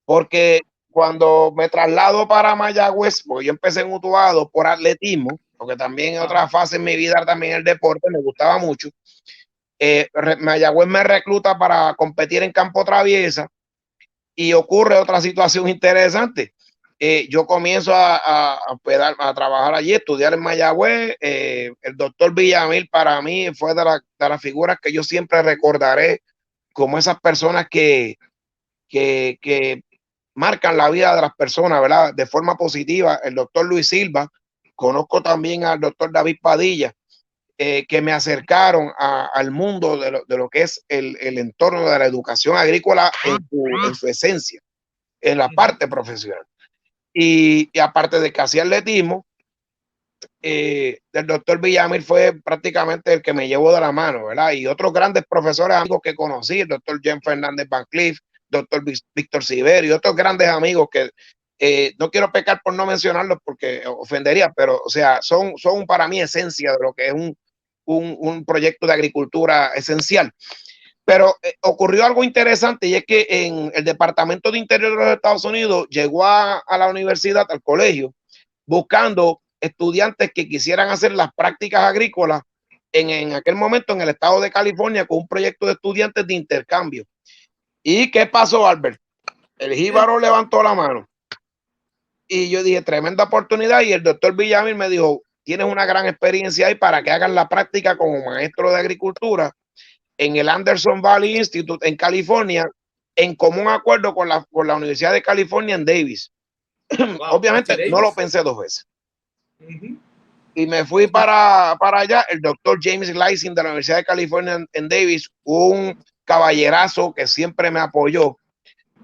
S2: porque cuando me traslado para Mayagüez, porque yo empecé en Utuado por atletismo, porque también en otra fase en mi vida también el deporte me gustaba mucho. Mayagüez me recluta para competir en campo traviesa y ocurre otra situación interesante. Yo comienzo a trabajar allí, estudiar en Mayagüez. El doctor Villamil para mí fue de las figuras que yo siempre recordaré como esas personas que marcan la vida de las personas, ¿verdad? De forma positiva. El doctor Luis Silva, conozco también al doctor David Padilla, que me acercaron al mundo de lo que es el entorno de la educación agrícola en su esencia, en la parte profesional. Y aparte de que hacía atletismo, el doctor Villamil fue prácticamente el que me llevó de la mano, ¿verdad? Y otros grandes profesores amigos que conocí, el doctor Jen Fernández Van Cliff, doctor Víctor Sivero y otros grandes amigos que no quiero pecar por no mencionarlos porque ofendería, pero o sea, son para mí esencia de lo que es un proyecto de agricultura esencial. Pero ocurrió algo interesante y es que en el Departamento de Interior de los Estados Unidos llegó a la universidad, al colegio, buscando estudiantes que quisieran hacer las prácticas agrícolas en aquel momento en el estado de California con un proyecto de estudiantes de intercambio. ¿Y qué pasó, Albert? El jíbaro levantó la mano y yo dije, tremenda oportunidad, y el doctor Villamil me dijo, tienes una gran experiencia ahí para que hagas la práctica como maestro de agricultura en el Anderson Valley Institute en California, en común acuerdo con la Universidad de California en Davis. Wow, obviamente no lo pensé dos veces. Y me fui para allá. El doctor James Gleason de la Universidad de California en Davis, un caballerazo que siempre me apoyó,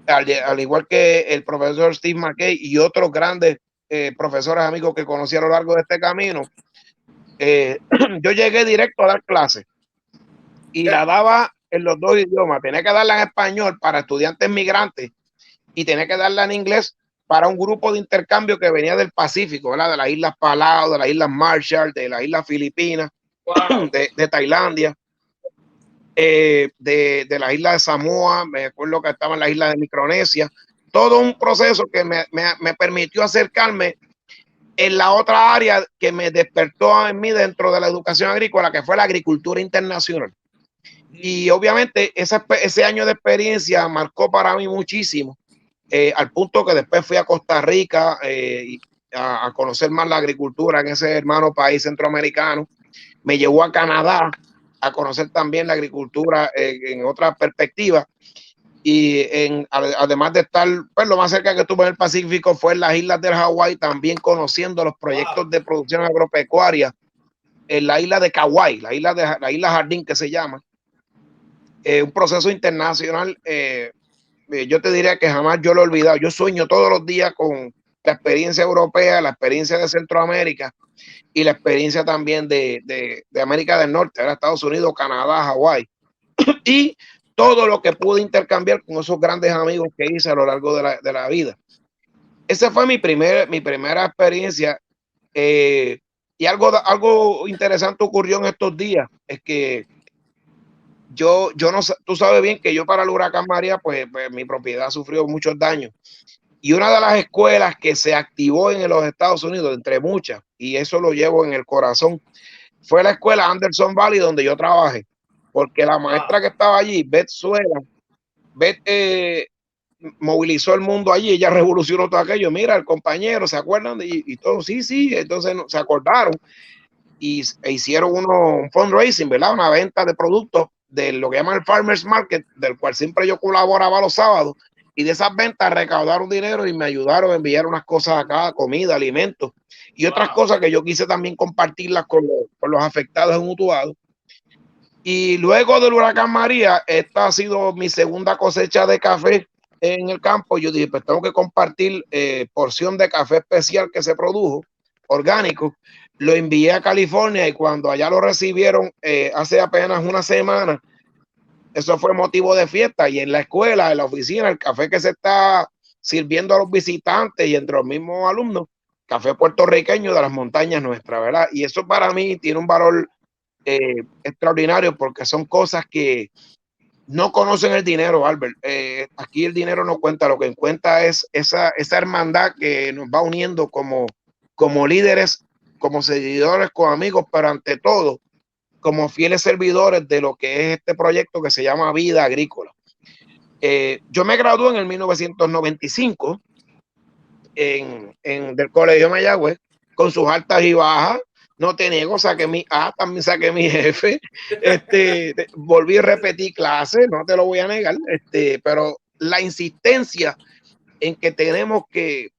S2: al igual que el profesor Steve McKay y otros grandes profesores amigos que conocí a lo largo de este camino. Yo llegué directo a dar clases y la daba en los dos idiomas. Tenía que darla en español para estudiantes migrantes y tenía que darla en inglés para un grupo de intercambio que venía del Pacífico, ¿verdad? De las Islas Palau, de las Islas Marshall, de las Islas Filipinas, wow, de Tailandia, de la isla de Samoa, me acuerdo que estaba en la isla de Micronesia. Todo un proceso que me permitió acercarme en la otra área que me despertó en mí dentro de la educación agrícola, que fue la agricultura internacional. Y obviamente ese año de experiencia marcó para mí muchísimo, al punto que después fui a Costa Rica a conocer más la agricultura en ese hermano país centroamericano. Me llevó a Canadá a conocer también la agricultura en otra perspectiva. Y además de estar, pues lo más cerca que estuve en el Pacífico fue en las islas del Hawái, también conociendo los proyectos de producción agropecuaria en la isla de Kauai, la isla Jardín que se llama. Un proceso internacional, yo te diría que jamás yo lo he olvidado. Yo sueño todos los días con la experiencia europea, la experiencia de Centroamérica y la experiencia también de América del Norte, ¿verdad? Estados Unidos, Canadá, Hawái. Y todo lo que pude intercambiar con esos grandes amigos que hice a lo largo de la vida. Esa fue mi primera experiencia. Y algo interesante ocurrió en estos días. Es que yo no, tú sabes bien que yo para el huracán María, pues mi propiedad sufrió muchos daños. Y una de las escuelas que se activó en los Estados Unidos, entre muchas, y eso lo llevo en el corazón, fue la escuela Anderson Valley donde yo trabajé. Porque la maestra que estaba allí, Beth Suela, movilizó el mundo allí, ella revolucionó todo aquello. Mira, el compañero, ¿se acuerdan? Y todo, sí, entonces se acordaron e hicieron un fundraising, ¿verdad? Una venta de productos de lo que llaman el Farmers Market, del cual siempre yo colaboraba los sábados, y de esas ventas recaudaron dinero y me ayudaron a enviar unas cosas acá, comida, alimentos y otras cosas que yo quise también compartirlas con los afectados en Utuado. Y luego del huracán María, esta ha sido mi segunda cosecha de café en el campo. Yo dije, pues tengo que compartir porción de café especial que se produjo, orgánico. Lo envié a California y cuando allá lo recibieron hace apenas una semana, eso fue motivo de fiesta. Y en la escuela, en la oficina, el café que se está sirviendo a los visitantes y entre los mismos alumnos, café puertorriqueño de las montañas nuestras, ¿verdad? Y eso para mí tiene un valor extraordinario porque son cosas que no conocen el dinero, Albert. Aquí el dinero no cuenta, lo que cuenta es esa hermandad que nos va uniendo como líderes, como seguidores, como amigos, pero ante todo, como fieles servidores de lo que es este proyecto que se llama Vida Agrícola. Yo me gradué en el 1995 del Colegio Mayagüez, con sus altas y bajas. No te niego, saqué mi A, también saqué mi F. Volví a repetir clases, no te lo voy a negar, pero la insistencia en que tenemos que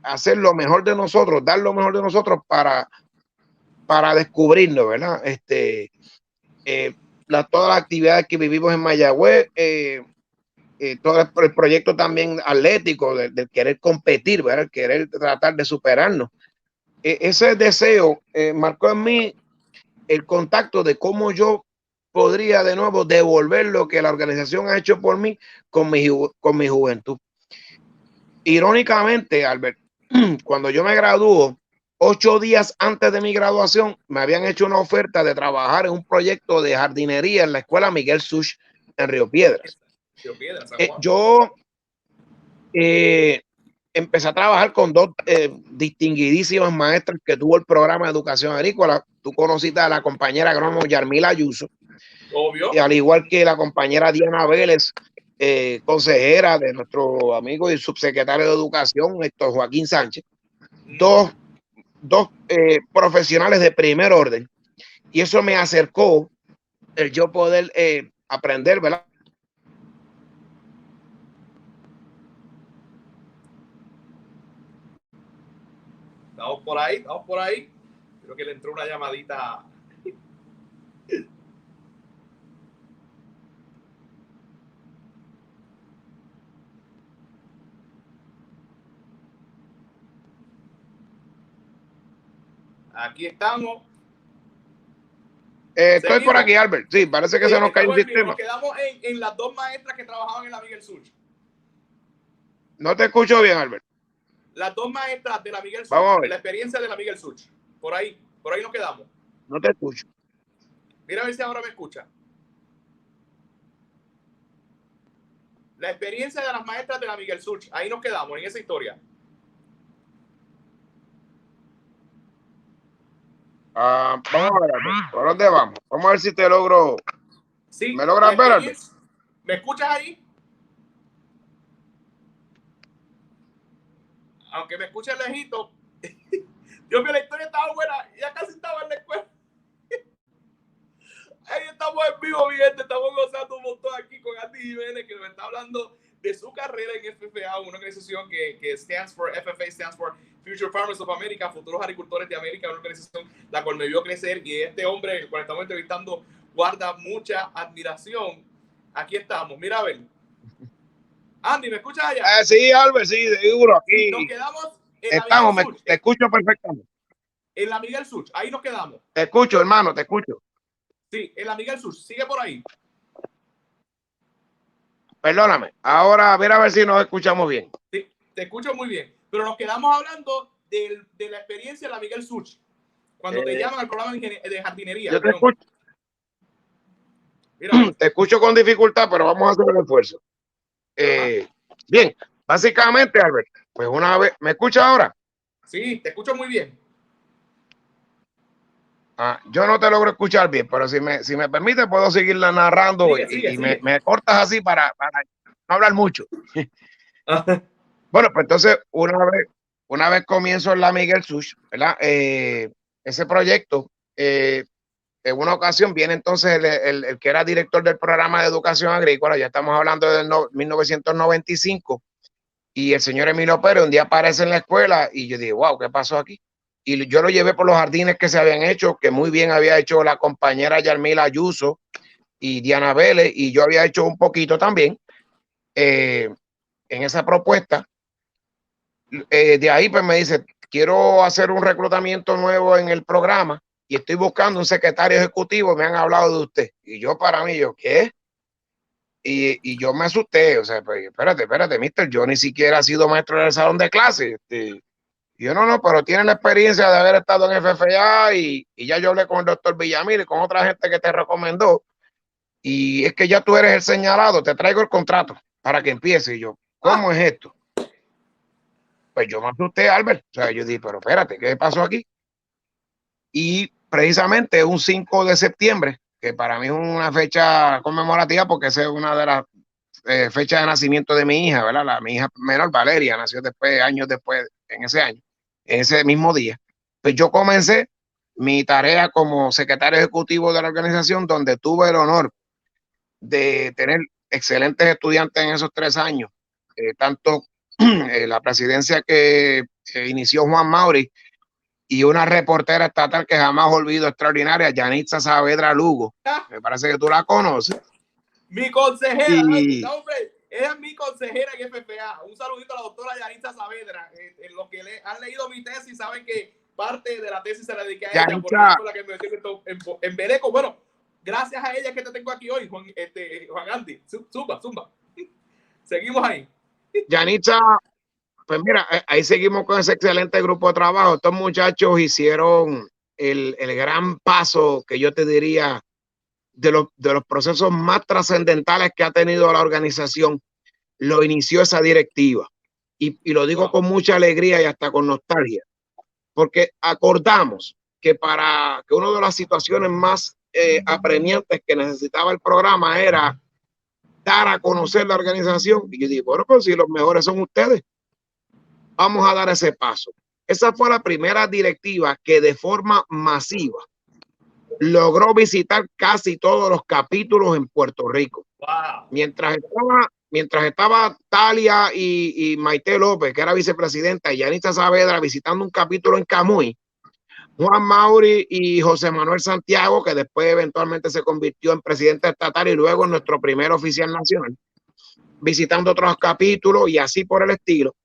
S2: hacer lo mejor de nosotros, dar lo mejor de nosotros para descubrirnos, ¿verdad? Todas las actividades que vivimos en Mayagüez, todo el proyecto también atlético del querer competir, ¿verdad? El querer tratar de superarnos. Ese deseo marcó en mí el contacto de cómo yo podría de nuevo devolver lo que la organización ha hecho por mí con mi juventud. Irónicamente, Albert, cuando yo me graduó, 8 días antes de mi graduación, me habían hecho una oferta de trabajar en un proyecto de jardinería en la escuela Miguel Such en Río Piedras. Yo empecé a trabajar con dos distinguidísimas maestras que tuvo el programa de educación agrícola. Tú conociste a la compañera agrónoma Yarmila Ayuso.
S1: Obvio.
S2: Y al igual que la compañera Diana Vélez, consejera de nuestro amigo y subsecretario de Educación, Héctor Joaquín Sánchez. Dos profesionales de primer orden. Y eso me acercó el yo poder aprender, ¿verdad?
S1: Estamos por ahí, estamos por ahí. Creo que le entró una llamadita. Aquí estamos.
S2: Estoy por aquí, Albert. Sí, parece que se nos cayó el sistema.
S1: Nos quedamos en las dos maestras que trabajaban en la Miguel Such.
S2: No te escucho bien, Albert.
S1: Las dos maestras de la Miguel Such,
S2: Vamos a ver.
S1: la experiencia de la Miguel Such. Por ahí nos quedamos.
S2: No te escucho.
S1: Mira a ver si ahora me escucha. La experiencia de las maestras de la Miguel Such. Ahí nos quedamos, en esa historia.
S2: Vamos a ver, ¿por dónde vamos? Vamos a ver si te logro.
S1: Sí,
S2: ¿Me logras ver, Albert?
S1: ¿Me escuchas ahí? Aunque me escuches lejito. Dios mío, la historia estaba buena. Ya casi estaba en la escuela. Ahí estamos en vivo, mi gente. Estamos gozando un montón aquí con Andy Jiménez, que nos está hablando de su carrera en FFA, una organización que stands for FFA, stands for Future Farmers of America, Futuros Agricultores de América, una organización la cual me vio crecer, y este hombre, el cual estamos entrevistando, guarda mucha admiración. Aquí estamos. Mira, a ver. Andy, ¿me escuchas allá?
S2: Sí, Albert, sí, seguro. Aquí
S1: sí, nos quedamos en
S2: estamos,
S1: la Miguel Such,
S2: te escucho perfectamente.
S1: En la Miguel Such, ahí nos quedamos.
S2: Te escucho, hermano, te escucho.
S1: Sí, en la Miguel Such, sigue por ahí.
S2: Perdóname, ahora a ver si nos escuchamos bien.
S1: Sí, te escucho muy bien, pero nos quedamos hablando de la experiencia de la Miguel Such, cuando te llaman al programa de jardinería.
S2: Yo te escucho. Mira, te escucho con dificultad, pero vamos a hacer el esfuerzo. Bien, básicamente, Albert, pues una vez, ¿me escucha ahora?
S1: Sí, te escucho muy bien.
S2: Yo no te logro escuchar bien, pero si me permite, puedo seguirla narrando sigue. Me cortas así para no hablar mucho. Bueno, pues entonces, una vez comienzo en la Miguel Such, ¿verdad? Ese proyecto, en una ocasión viene entonces el que era director del programa de educación agrícola, ya estamos hablando de 1995, y el señor Emilio Pérez un día aparece en la escuela y yo digo, wow, ¿qué pasó aquí? Y yo lo llevé por los jardines que se habían hecho, que muy bien había hecho la compañera Yarmila Ayuso y Diana Vélez, y yo había hecho un poquito también en esa propuesta. De ahí pues me dice, quiero hacer un reclutamiento nuevo en el programa y estoy buscando un secretario ejecutivo, me han hablado de usted. Y yo para mí, ¿qué? Y yo me asusté, o sea, pues, espérate, mister, yo ni siquiera he sido maestro del salón de clase. Yo no, pero tiene la experiencia de haber estado en FFA y ya yo hablé con el doctor Villamil y con otra gente que te recomendó. Y es que ya tú eres el señalado, te traigo el contrato para que empiece. Y yo, ¿cómo es esto? Pues yo me asusté, Albert. O sea, yo dije, pero espérate, ¿qué pasó aquí? Y precisamente un 5 de septiembre, que para mí es una fecha conmemorativa porque esa es una de las fechas de nacimiento de mi hija, ¿verdad? Mi hija menor, Valeria, nació después, años después, en ese mismo día. Pues yo comencé mi tarea como secretario ejecutivo de la organización, donde tuve el honor de tener excelentes estudiantes en esos 3 años, tanto la presidencia que inició Juan Mauri y una reportera estatal que jamás olvido, extraordinaria, Yanitza Saavedra Lugo. Me parece que tú la conoces.
S1: Mi consejera, hombre, ella es mi consejera en FFA. Un saludito a la doctora Yanitza Saavedra. En los que han leído mi tesis saben que parte de la tesis se la dediqué a ella, porque ella fue la que me metió en Bereco. Bueno, gracias a ella que te tengo aquí hoy, Juan Andy. Zumba. Seguimos ahí.
S2: Yanitza pues mira, ahí seguimos con ese excelente grupo de trabajo. Estos muchachos hicieron el gran paso que yo te diría de los procesos más trascendentales que ha tenido la organización. Lo inició esa directiva. Y lo digo con mucha alegría y hasta con nostalgia, porque acordamos que para que una de las situaciones más apremiantes que necesitaba el programa era dar a conocer la organización. Y yo digo, bueno, pues si los mejores son ustedes, vamos a dar ese paso. Esa fue la primera directiva que de forma masiva logró visitar casi todos los capítulos en Puerto Rico.
S1: Wow.
S2: Mientras estaba Talia y Maite López, que era vicepresidenta, y Yanitza Saavedra visitando un capítulo en Camuy, Juan Mauri y José Manuel Santiago, que después eventualmente se convirtió en presidente estatal y luego en nuestro primer oficial nacional, visitando otros capítulos y así por el estilo.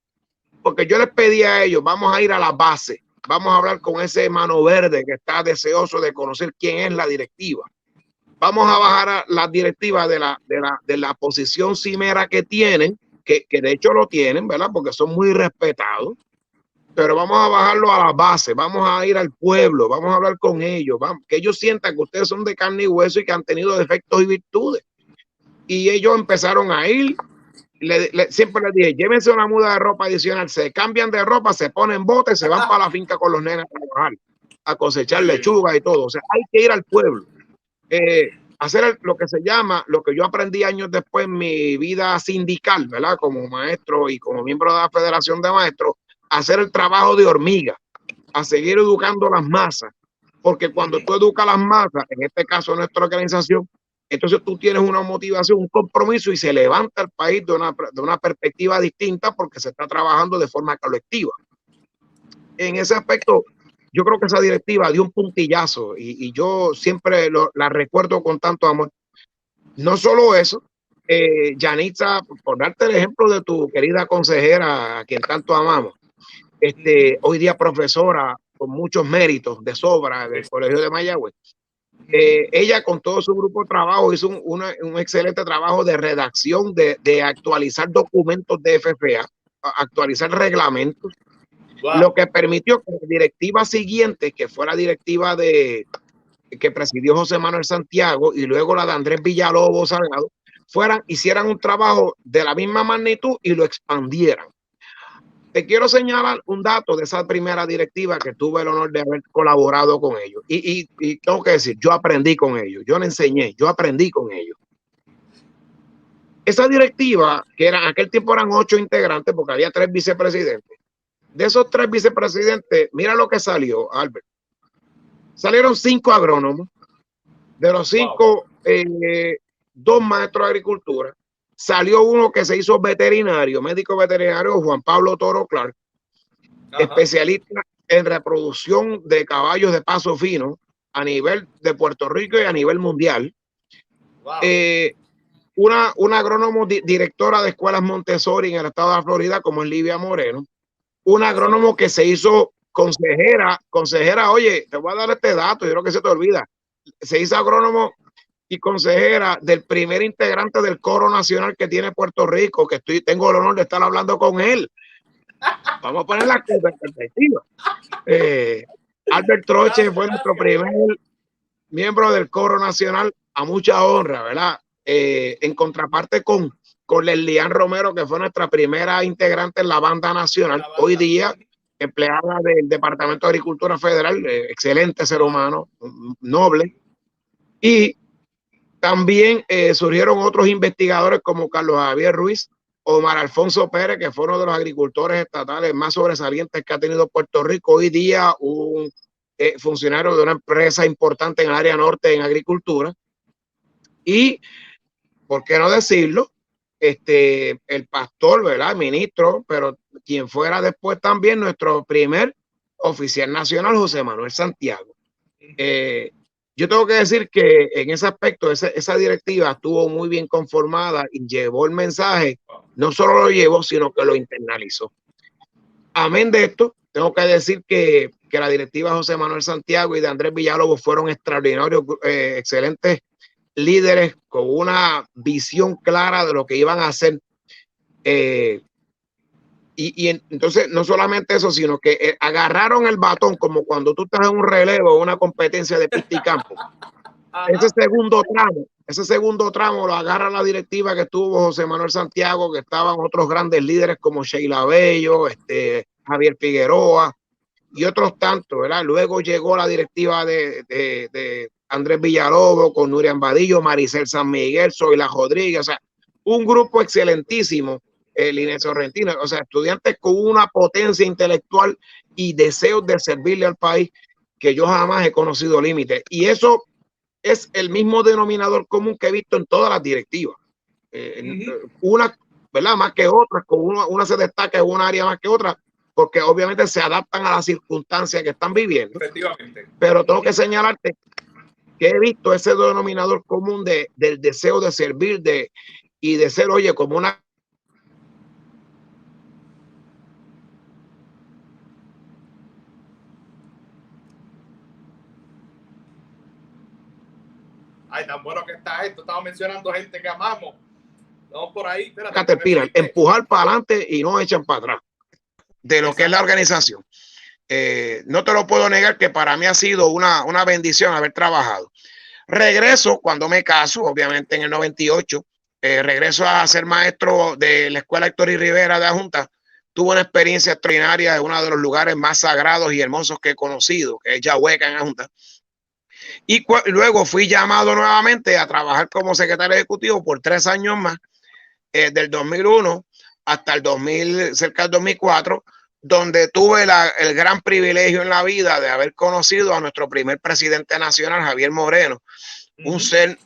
S2: Porque yo les pedí a ellos, vamos a ir a la base, vamos a hablar con ese mano verde que está deseoso de conocer quién es la directiva. Vamos a bajar a la directiva de la posición cimera que tienen, que de hecho lo tienen, ¿verdad? Porque son muy respetados. Pero vamos a bajarlo a la base, vamos a ir al pueblo, vamos a hablar con ellos, que ellos sientan que ustedes son de carne y hueso y que han tenido defectos y virtudes. Y ellos empezaron a ir, siempre les dije, llévense una muda de ropa adicional, se cambian de ropa, se ponen botes, se van para la finca con los nenes a trabajar, a cosechar lechuga y todo. O sea, hay que ir al pueblo. Hacer lo que se llama, lo que yo aprendí años después en mi vida sindical, ¿verdad? Como maestro y como miembro de la Federación de Maestros, hacer el trabajo de hormiga, a seguir educando las masas, porque cuando tú educas a las masas, en este caso nuestra organización, entonces tú tienes una motivación, un compromiso y se levanta el país de una perspectiva distinta porque se está trabajando de forma colectiva. En ese aspecto, yo creo que esa directiva dio un puntillazo y yo siempre la recuerdo con tanto amor. No solo eso, Yanitza, por darte el ejemplo de tu querida consejera, a quien tanto amamos, hoy día profesora con muchos méritos de sobra del Colegio de Mayagüez. Ella con todo su grupo de trabajo hizo un excelente trabajo de redacción, de actualizar documentos de FFA, actualizar reglamentos, lo que permitió que la directiva siguiente, que fue la directiva que presidió José Manuel Santiago y luego la de Andrés Villalobos Salgado, hicieran un trabajo de la misma magnitud y lo expandieran. Te quiero señalar un dato de esa primera directiva que tuve el honor de haber colaborado con ellos. Y tengo que decir, yo aprendí con ellos, yo le enseñé, yo aprendí con ellos. Esa directiva, que en aquel tiempo eran 8 integrantes, porque había 3 vicepresidentes. De esos 3 vicepresidentes, mira lo que salió, Albert. Salieron 5 agrónomos. De los 5, 2 maestros de agricultura. Salió uno que se hizo veterinario, médico veterinario, Juan Pablo Toro Clark, especialista en reproducción de caballos de paso fino a nivel de Puerto Rico y a nivel mundial. Wow. Una agrónomo directora de escuelas Montessori en el estado de la Florida, como es Livia Moreno. Un agrónomo que se hizo consejera, oye, te voy a dar este dato, yo creo que se te olvida. Se hizo agrónomo y consejera del primer integrante del coro nacional que tiene Puerto Rico, que tengo el honor de estar hablando con él. Vamos a poner la cosa en perspectiva. Albert Troche fue nuestro primer miembro del coro nacional, a mucha honra, ¿verdad? En contraparte con Lelian Romero, que fue nuestra primera integrante en la banda nacional, hoy día empleada del Departamento de Agricultura Federal, excelente ser humano, noble. Y también surgieron otros investigadores como Carlos Javier Ruiz, Omar Alfonso Pérez, que fue uno de los agricultores estatales más sobresalientes que ha tenido Puerto Rico. Hoy día un funcionario de una empresa importante en el área norte en agricultura. Y, ¿por qué no decirlo? El pastor, ¿verdad? Ministro, pero quien fuera después también nuestro primer oficial nacional, José Manuel Santiago. Yo tengo que decir que en ese aspecto, esa directiva estuvo muy bien conformada y llevó el mensaje, no solo lo llevó, sino que lo internalizó. Amén de esto, tengo que decir que la directiva de José Manuel Santiago y de Andrés Villalobos fueron extraordinarios, excelentes líderes con una visión clara de lo que iban a hacer. Entonces, no solamente eso, sino que agarraron el batón como cuando tú estás en un relevo o una competencia de pista y campo. Ese segundo tramo lo agarra la directiva que tuvo José Manuel Santiago, que estaban otros grandes líderes como Sheila Bello, Javier Figueroa y otros tantos, ¿verdad? Luego llegó la directiva de Andrés Villalobos con Nuria Ambadillo, Maricel San Miguel, Zoila Rodríguez, o sea, un grupo excelentísimo, Inés Sorrentino, o sea, estudiantes con una potencia intelectual y deseos de servirle al país que yo jamás he conocido límites. Y eso es el mismo denominador común que he visto en todas las directivas. Una, ¿verdad? Más que otras, con una se destaca en una área más que otra, porque obviamente se adaptan a las circunstancias que están viviendo.
S1: Efectivamente.
S2: Pero tengo que señalarte que he visto ese denominador común del deseo de servir y de ser, oye, como una...
S1: Ay, tan bueno que está esto. Estamos mencionando gente que amamos. Vamos por ahí. Espérate,
S2: Caterpillar, empujar para adelante y no echan para atrás de lo que es la organización. No te lo puedo negar que para mí ha sido una bendición haber trabajado. Regreso cuando me caso, obviamente en el 98, regreso a ser maestro de la Escuela Héctor y Rivera de Adjunta. Tuve una experiencia extraordinaria en uno de los lugares más sagrados y hermosos que he conocido, que es Yahueca en Adjunta. Y luego fui llamado nuevamente a trabajar como secretario ejecutivo por 3 años más, del 2001 hasta el 2000, cerca del 2004, donde tuve el gran privilegio en la vida de haber conocido a nuestro primer presidente nacional, Javier Moreno, un ser,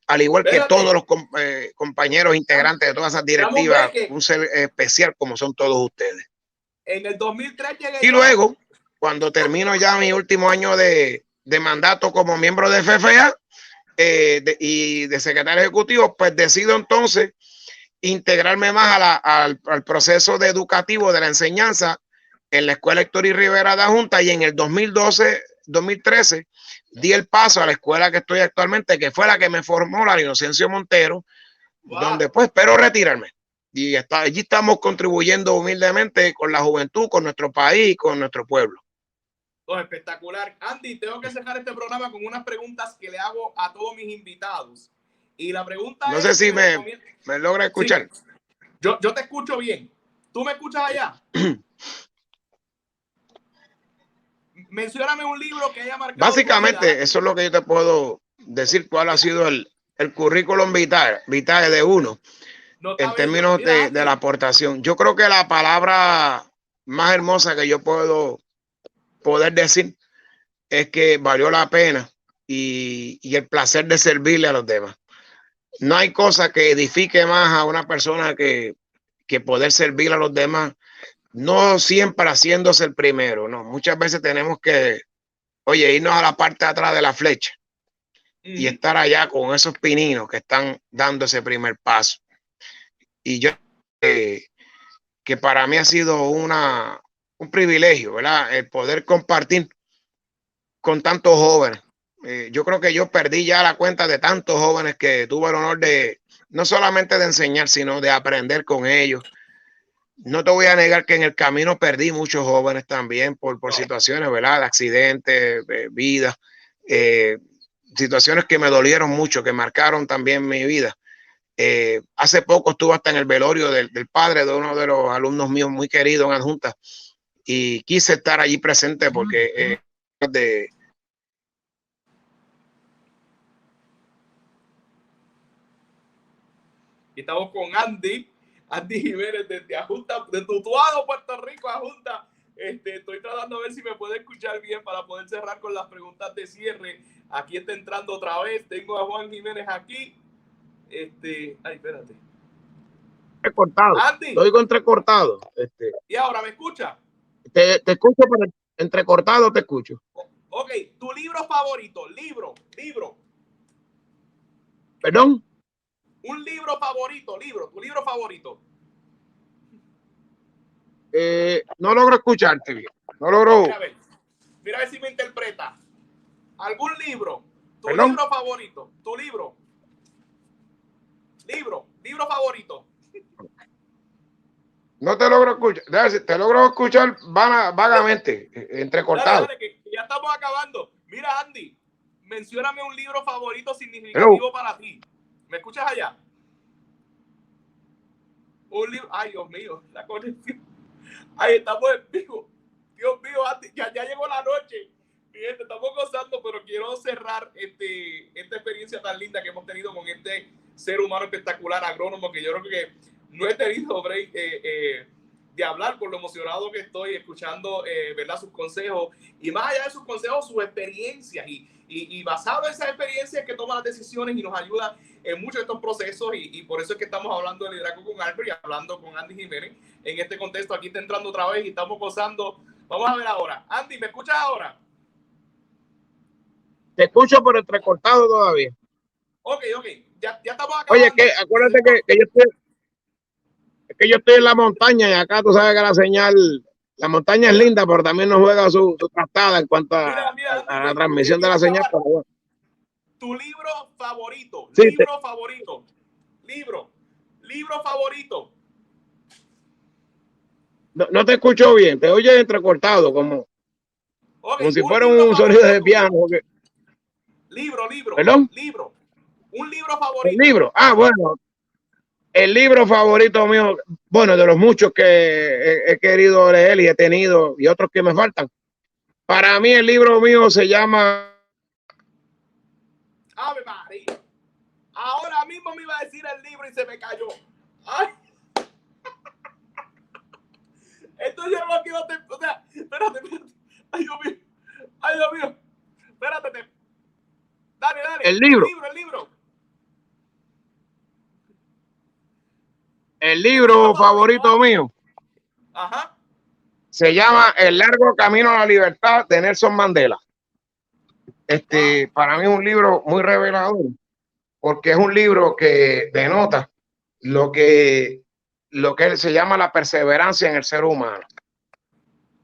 S2: al igual que todos los compañeros integrantes de todas esas directivas, un ser especial como son todos ustedes.
S1: En el 2003 llegué
S2: y luego, cuando termino ya mi último año de mandato como miembro de FFA y de secretario ejecutivo, pues decido entonces integrarme más al proceso educativo de la enseñanza en la Escuela Héctor y Rivera de Adjunta, y en el 2013 di el paso a la escuela que estoy actualmente, que fue la que me formó, la Inocencio Montero, donde pues espero retirarme. Y allí estamos contribuyendo humildemente con la juventud, con nuestro país y con nuestro pueblo.
S1: Oh, espectacular. Andy, tengo que cerrar este programa con unas preguntas que le hago a todos mis invitados. Y la pregunta
S2: no sé si me logra escuchar.
S1: Sí. Yo te escucho bien. ¿Tú me escuchas allá? Mencióname un libro que haya marcado.
S2: Básicamente, eso es lo que yo te puedo decir, cuál ha sido el currículum vitae de uno, en términos de la aportación. Yo creo que la palabra más hermosa que yo puedo poder decir es que valió la pena y el placer de servirle a los demás. No hay cosa que edifique más a una persona que poder servir a los demás, no siempre haciéndose el primero, no. Muchas veces tenemos que, oye, irnos a la parte de atrás de la flecha y estar allá con esos pininos que están dando ese primer paso. Y yo, que para mí ha sido un privilegio, ¿verdad? El poder compartir con tantos jóvenes. Yo creo que yo perdí ya la cuenta de tantos jóvenes que tuve el honor de, no solamente de enseñar, sino de aprender con ellos. No te voy a negar que en el camino perdí muchos jóvenes también por situaciones, ¿verdad? De accidentes, vidas, situaciones que me dolieron mucho, que marcaron también mi vida. Hace poco estuve hasta en el velorio del padre de uno de los alumnos míos muy queridos en Adjunta, y quise estar allí presente porque
S1: estamos con Andy Jiménez desde Adjunta, de Tutuado, Puerto Rico, Adjunta. Estoy tratando de ver si me puede escuchar bien para poder cerrar con las preguntas de cierre. Aquí está entrando otra vez. Tengo a Juan Jiménez aquí. Ay, espérate.
S2: Entrecortado.
S1: Andy.
S2: Lo digo entrecortado.
S1: ¿Y ahora me escucha?
S2: Te escucho, pero entrecortado te escucho.
S1: Ok, tu libro favorito, libro.
S2: ¿Perdón?
S1: Un libro favorito, tu libro favorito.
S2: No logro escucharte bien. No logro.
S1: Mira a ver si me interpreta. ¿Algún libro? Tu
S2: ¿Perdón?
S1: libro favorito. Tu libro. Libro favorito.
S2: No te logro escuchar. Te logro escuchar vagamente, entrecortado.
S1: Dale, que ya estamos acabando. Mira, Andy, mencióname un libro favorito
S2: Hello.
S1: significativo para ti. ¿Me escuchas allá? Un libro. Ay, Dios mío, la conexión. Ahí estamos en vivo. Dios mío, Andy, ya llegó la noche. Mi gente, estamos gozando, pero quiero cerrar esta experiencia tan linda que hemos tenido con este ser humano espectacular, agrónomo, que yo creo que no he tenido break de hablar por lo emocionado que estoy escuchando, ¿verdad? Sus consejos y más allá de sus consejos, sus experiencias y basado en esas experiencias que toma las decisiones y nos ayuda en muchos de estos procesos y por eso es que estamos hablando de liderazgo con Albert y hablando con Andy Jiménez en este contexto. Aquí está entrando otra vez y estamos gozando. Vamos a ver ahora. Andy, ¿me escuchas ahora?
S2: Te escucho, pero entrecortado todavía.
S1: Ok. Ya estamos acabando.
S2: Oye, acuérdate que yo estoy en la montaña y acá tú sabes que la señal, la montaña es linda, pero también nos juega su trastada en cuanto a,
S1: mira, Andy,
S2: a la transmisión de la señal. Pero bueno.
S1: Tu libro favorito,
S2: Sí,
S1: favorito, libro favorito.
S2: No te escucho bien, te oye entrecortado, como si fuera un sonido de piano.
S1: Libro.
S2: ¿Perdón?
S1: Un libro favorito.
S2: El libro. Ah, bueno. El libro favorito mío, bueno, de los muchos que he querido leer y he tenido y otros que me faltan. Para mí el libro mío se llama...
S1: Ave María. Ahora mismo me iba a decir el libro y se me cayó. Ay. Esto yo no quiero... O sea, espérate. Ay, Dios mío. Espérate. Dale.
S2: El libro. El libro favorito mío.
S1: Ajá.
S2: Se llama El largo camino a la libertad de Nelson Mandela. Para mí es un libro muy revelador, porque es un libro que denota lo que se llama la perseverancia en el ser humano.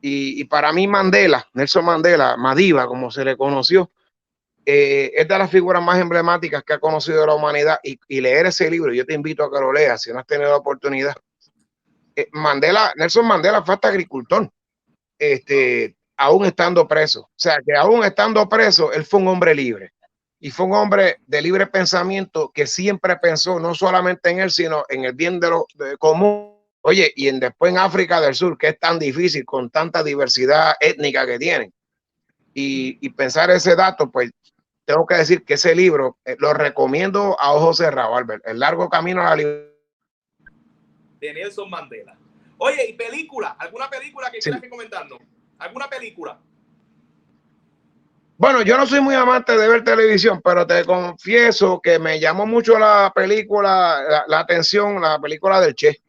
S2: Y para mí Nelson Mandela, Madiba, como se le conoció, es de las figuras más emblemáticas que ha conocido la humanidad y leer ese libro, yo te invito a que lo leas si no has tenido la oportunidad. Nelson Mandela fue hasta agricultor, aún estando preso. O sea, que aún estando preso, él fue un hombre libre. Y fue un hombre de libre pensamiento que siempre pensó no solamente en él, sino en el bien de lo común. Oye, y después en África del Sur, que es tan difícil con tanta diversidad étnica que tienen. Y pensar ese dato, pues tengo que decir que ese libro lo recomiendo a ojos cerrados, Albert. El largo camino a la libertad.
S1: De Nelson Mandela. Oye, ¿y película? ¿Alguna película que quieras comentarnos? ¿Alguna película?
S2: Bueno, yo no soy muy amante de ver televisión, pero te confieso que me llamó mucho la película, la atención, la película del Che,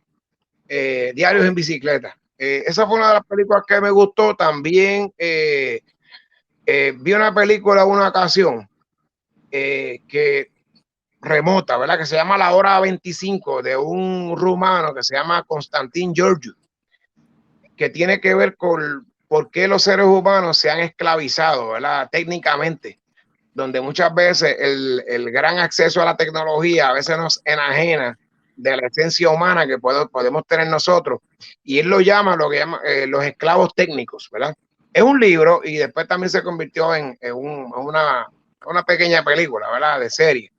S2: Diarios en Bicicleta. Esa fue una de las películas que me gustó. También vi una película en una ocasión que remota, ¿verdad? Que se llama La Hora 25, de un rumano que se llama Constantin Georgiou, que tiene que ver con por qué los seres humanos se han esclavizado, ¿verdad? Técnicamente, donde muchas veces el gran acceso a la tecnología a veces nos enajena de la esencia humana que podemos tener nosotros, y él lo llama lo que llama los esclavos técnicos, ¿verdad? Es un libro y después también se convirtió en una pequeña película, ¿verdad? De serie.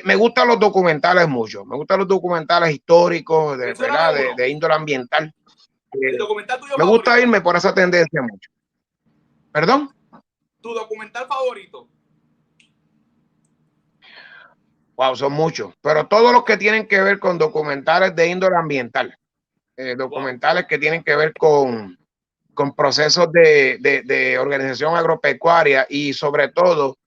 S2: Me gustan los documentales mucho, me gustan los documentales históricos, ¿verdad? De índole ambiental.
S1: El documental tuyo
S2: me
S1: favorito.
S2: gusta irme por esa tendencia mucho. ¿Perdón?
S1: ¿Tu documental favorito?
S2: Wow, son muchos, pero todos los que tienen que ver con documentales de índole ambiental, documentales que tienen que ver con procesos de organización agropecuaria y sobre todo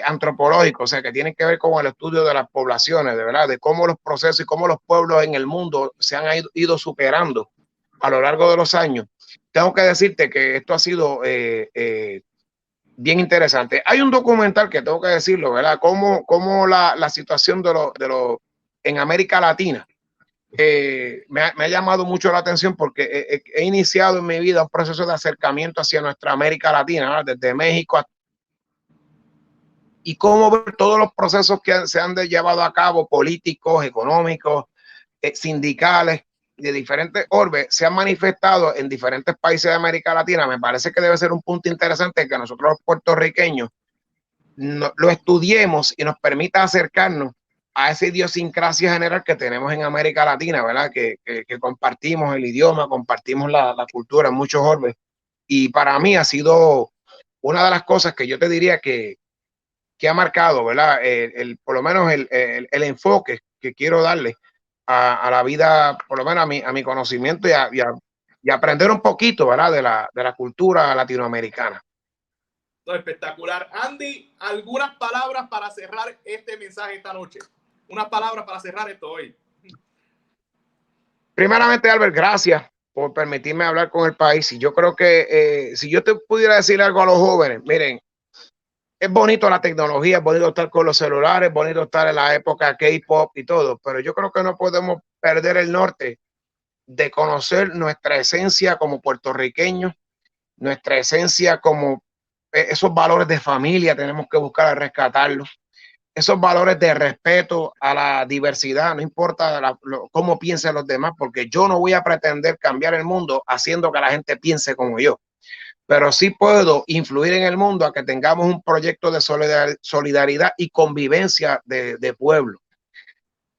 S2: antropológicos, o sea, que tienen que ver con el estudio de las poblaciones, de verdad, de cómo los procesos y cómo los pueblos en el mundo se han ido superando a lo largo de los años. Tengo que decirte que esto ha sido bien interesante. Hay un documental que tengo que decirlo, ¿verdad? Cómo la situación de los en América Latina me ha llamado mucho la atención porque he iniciado en mi vida un proceso de acercamiento hacia nuestra América Latina, ¿verdad? Desde México hasta y cómo ver todos los procesos que se han llevado a cabo, políticos, económicos, sindicales, de diferentes orbes se han manifestado en diferentes países de América Latina, me parece que debe ser un punto interesante que nosotros los puertorriqueños lo estudiemos y nos permita acercarnos a esa idiosincrasia general que tenemos en América Latina, ¿verdad? Que compartimos el idioma, compartimos la cultura en muchos orbes. Y para mí ha sido una de las cosas que yo te diría que ha marcado, ¿verdad? Por lo menos el enfoque que quiero darle a la vida, por lo menos a mi conocimiento y aprender un poquito, ¿verdad? De la cultura latinoamericana.
S1: Espectacular. Andy, algunas palabras para cerrar este mensaje esta noche. Unas palabras para cerrar esto hoy.
S2: Primeramente, Albert, gracias por permitirme hablar con el país. Y yo creo que si yo te pudiera decir algo a los jóvenes, miren, es bonito la tecnología, es bonito estar con los celulares, es bonito estar en la época K-pop y todo, pero yo creo que no podemos perder el norte de conocer nuestra esencia como puertorriqueños, nuestra esencia como esos valores de familia, tenemos que buscar rescatarlos, esos valores de respeto a la diversidad, no importa cómo piensen los demás, porque yo no voy a pretender cambiar el mundo haciendo que la gente piense como yo, pero sí puedo influir en el mundo a que tengamos un proyecto de solidaridad y convivencia de pueblo,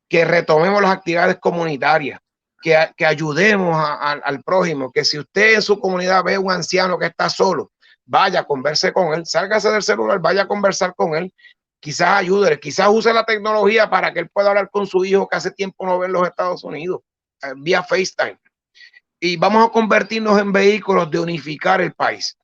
S2: que retomemos las actividades comunitarias, que ayudemos al prójimo, que si usted en su comunidad ve un anciano que está solo, vaya, converse con él, sálgase del celular, vaya a conversar con él, quizás ayúdele, quizás use la tecnología para que él pueda hablar con su hijo que hace tiempo no ve en los Estados Unidos, vía FaceTime. Y vamos a convertirnos en vehículos de unificar el país.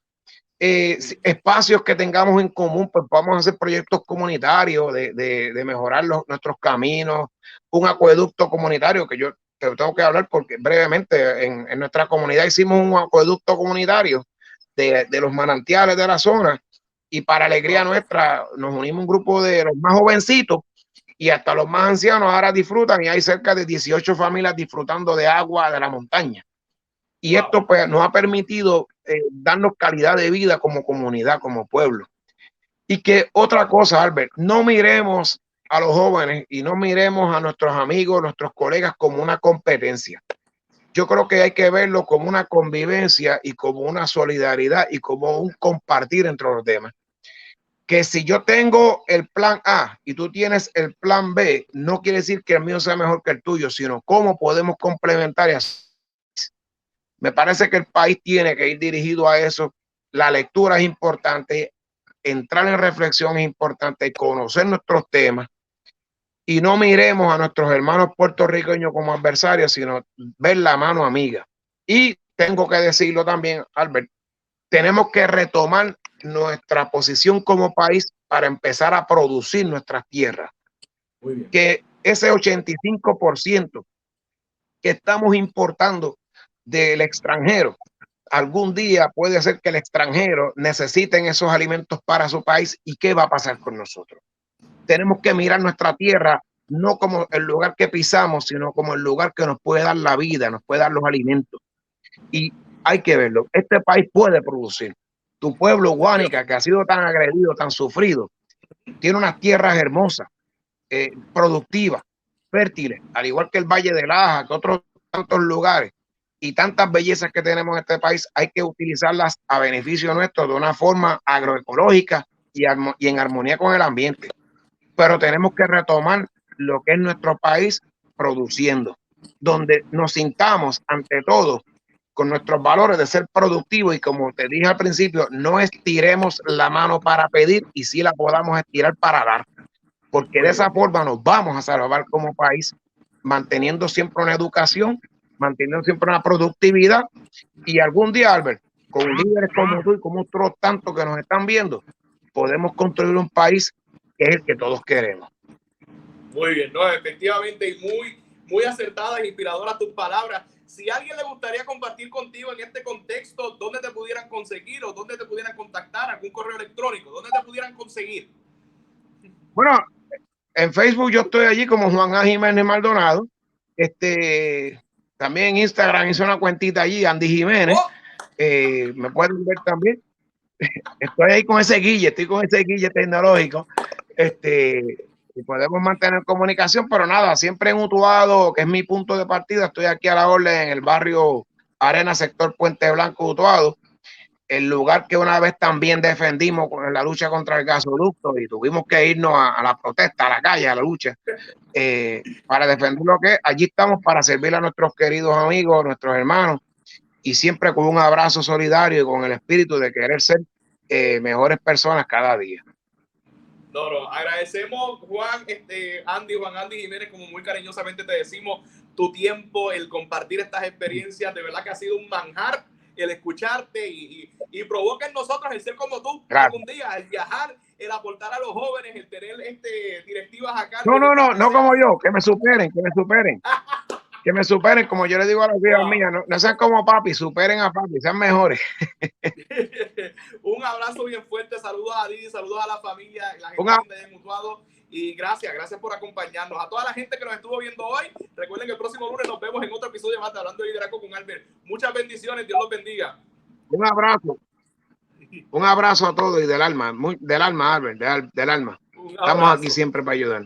S2: Espacios que tengamos en común, pues vamos a hacer proyectos comunitarios de mejorar nuestros caminos, un acueducto comunitario que yo te tengo que hablar porque brevemente en nuestra comunidad hicimos un acueducto comunitario de los manantiales de la zona y para alegría nuestra nos unimos un grupo de los más jovencitos y hasta los más ancianos ahora disfrutan y hay cerca de 18 familias disfrutando de agua de la montaña. Y esto pues nos ha permitido darnos calidad de vida como comunidad, como pueblo. Y que otra cosa, Albert, no miremos a los jóvenes y no miremos a nuestros amigos, nuestros colegas como una competencia. Yo creo que hay que verlo como una convivencia y como una solidaridad y como un compartir entre los demás. Que si yo tengo el plan A y tú tienes el plan B, no quiere decir que el mío sea mejor que el tuyo, sino cómo podemos complementar y así. Me parece que el país tiene que ir dirigido a eso. La lectura es importante, entrar en reflexión es importante, conocer nuestros temas y no miremos a nuestros hermanos puertorriqueños como adversarios, sino ver la mano amiga. Y tengo que decirlo también, Albert, tenemos que retomar nuestra posición como país para empezar a producir nuestras tierras. Muy bien. Que ese 85% que estamos importando del extranjero, algún día puede ser que el extranjero necesiten esos alimentos para su país y qué va a pasar con nosotros. Tenemos que mirar nuestra tierra no como el lugar que pisamos, sino como el lugar que nos puede dar la vida, nos puede dar los alimentos. Y hay que verlo. Este país puede producir. Tu pueblo, Guánica, que ha sido tan agredido, tan sufrido, tiene unas tierras hermosas, productivas, fértiles, al igual que el Valle de Laja, que otros tantos lugares y tantas bellezas que tenemos en este país, hay que utilizarlas a beneficio nuestro de una forma agroecológica y en armonía con el ambiente. Pero tenemos que retomar lo que es nuestro país produciendo, donde nos sintamos ante todo con nuestros valores de ser productivos y como te dije al principio, no estiremos la mano para pedir y sí la podamos estirar para dar, porque de esa forma nos vamos a salvar como país, manteniendo siempre una educación, manteniendo siempre una productividad y algún día, Albert, con líderes como tú y como otros tantos que nos están viendo, podemos construir un país que es el que todos queremos.
S1: Muy bien, no, efectivamente, y muy acertadas e inspiradoras tus palabras. Si a alguien le gustaría compartir contigo en este contexto, ¿dónde te pudieran conseguir o dónde te pudieran contactar? ¿Algún correo electrónico? ¿Dónde te pudieran conseguir?
S2: Bueno, en Facebook yo estoy allí como Juan A. Jiménez Maldonado. También en Instagram hice una cuentita allí, Andy Jiménez. Me pueden ver también. Estoy ahí con ese guille, estoy con ese guille tecnológico. y podemos mantener comunicación, pero nada, siempre en Utuado, que es mi punto de partida, estoy aquí a la orden en el barrio Arena, sector Puente Blanco, Utuado, el lugar que una vez también defendimos con la lucha contra el gasoducto y tuvimos que irnos a la protesta, a la calle, a la lucha, para defender lo que es. Allí estamos para servir a nuestros queridos amigos, nuestros hermanos, y siempre con un abrazo solidario y con el espíritu de querer ser mejores personas cada día.
S1: No, agradecemos, Juan Andy Jiménez, como muy cariñosamente te decimos, tu tiempo, el compartir estas experiencias, de verdad que ha sido un manjar el escucharte y provoca en nosotros el ser como tú algún día, el viajar, el aportar a los jóvenes, el tener directivas acá.
S2: No como yo, que me superen. Que me superen, como yo le digo a los hijas mías, no sean como papi, superen a papi, sean mejores.
S1: Un abrazo bien fuerte, saludos a Didi, saludos a la familia, la gente de Mutuado, y gracias por acompañarnos. A toda la gente que nos estuvo viendo hoy, recuerden que el próximo lunes nos vemos en otro episodio más de Hablando de Liderazgo con Albert. Muchas bendiciones, Dios los bendiga.
S2: Un abrazo a todos y del alma, Albert, del alma. Estamos aquí siempre para ayudar.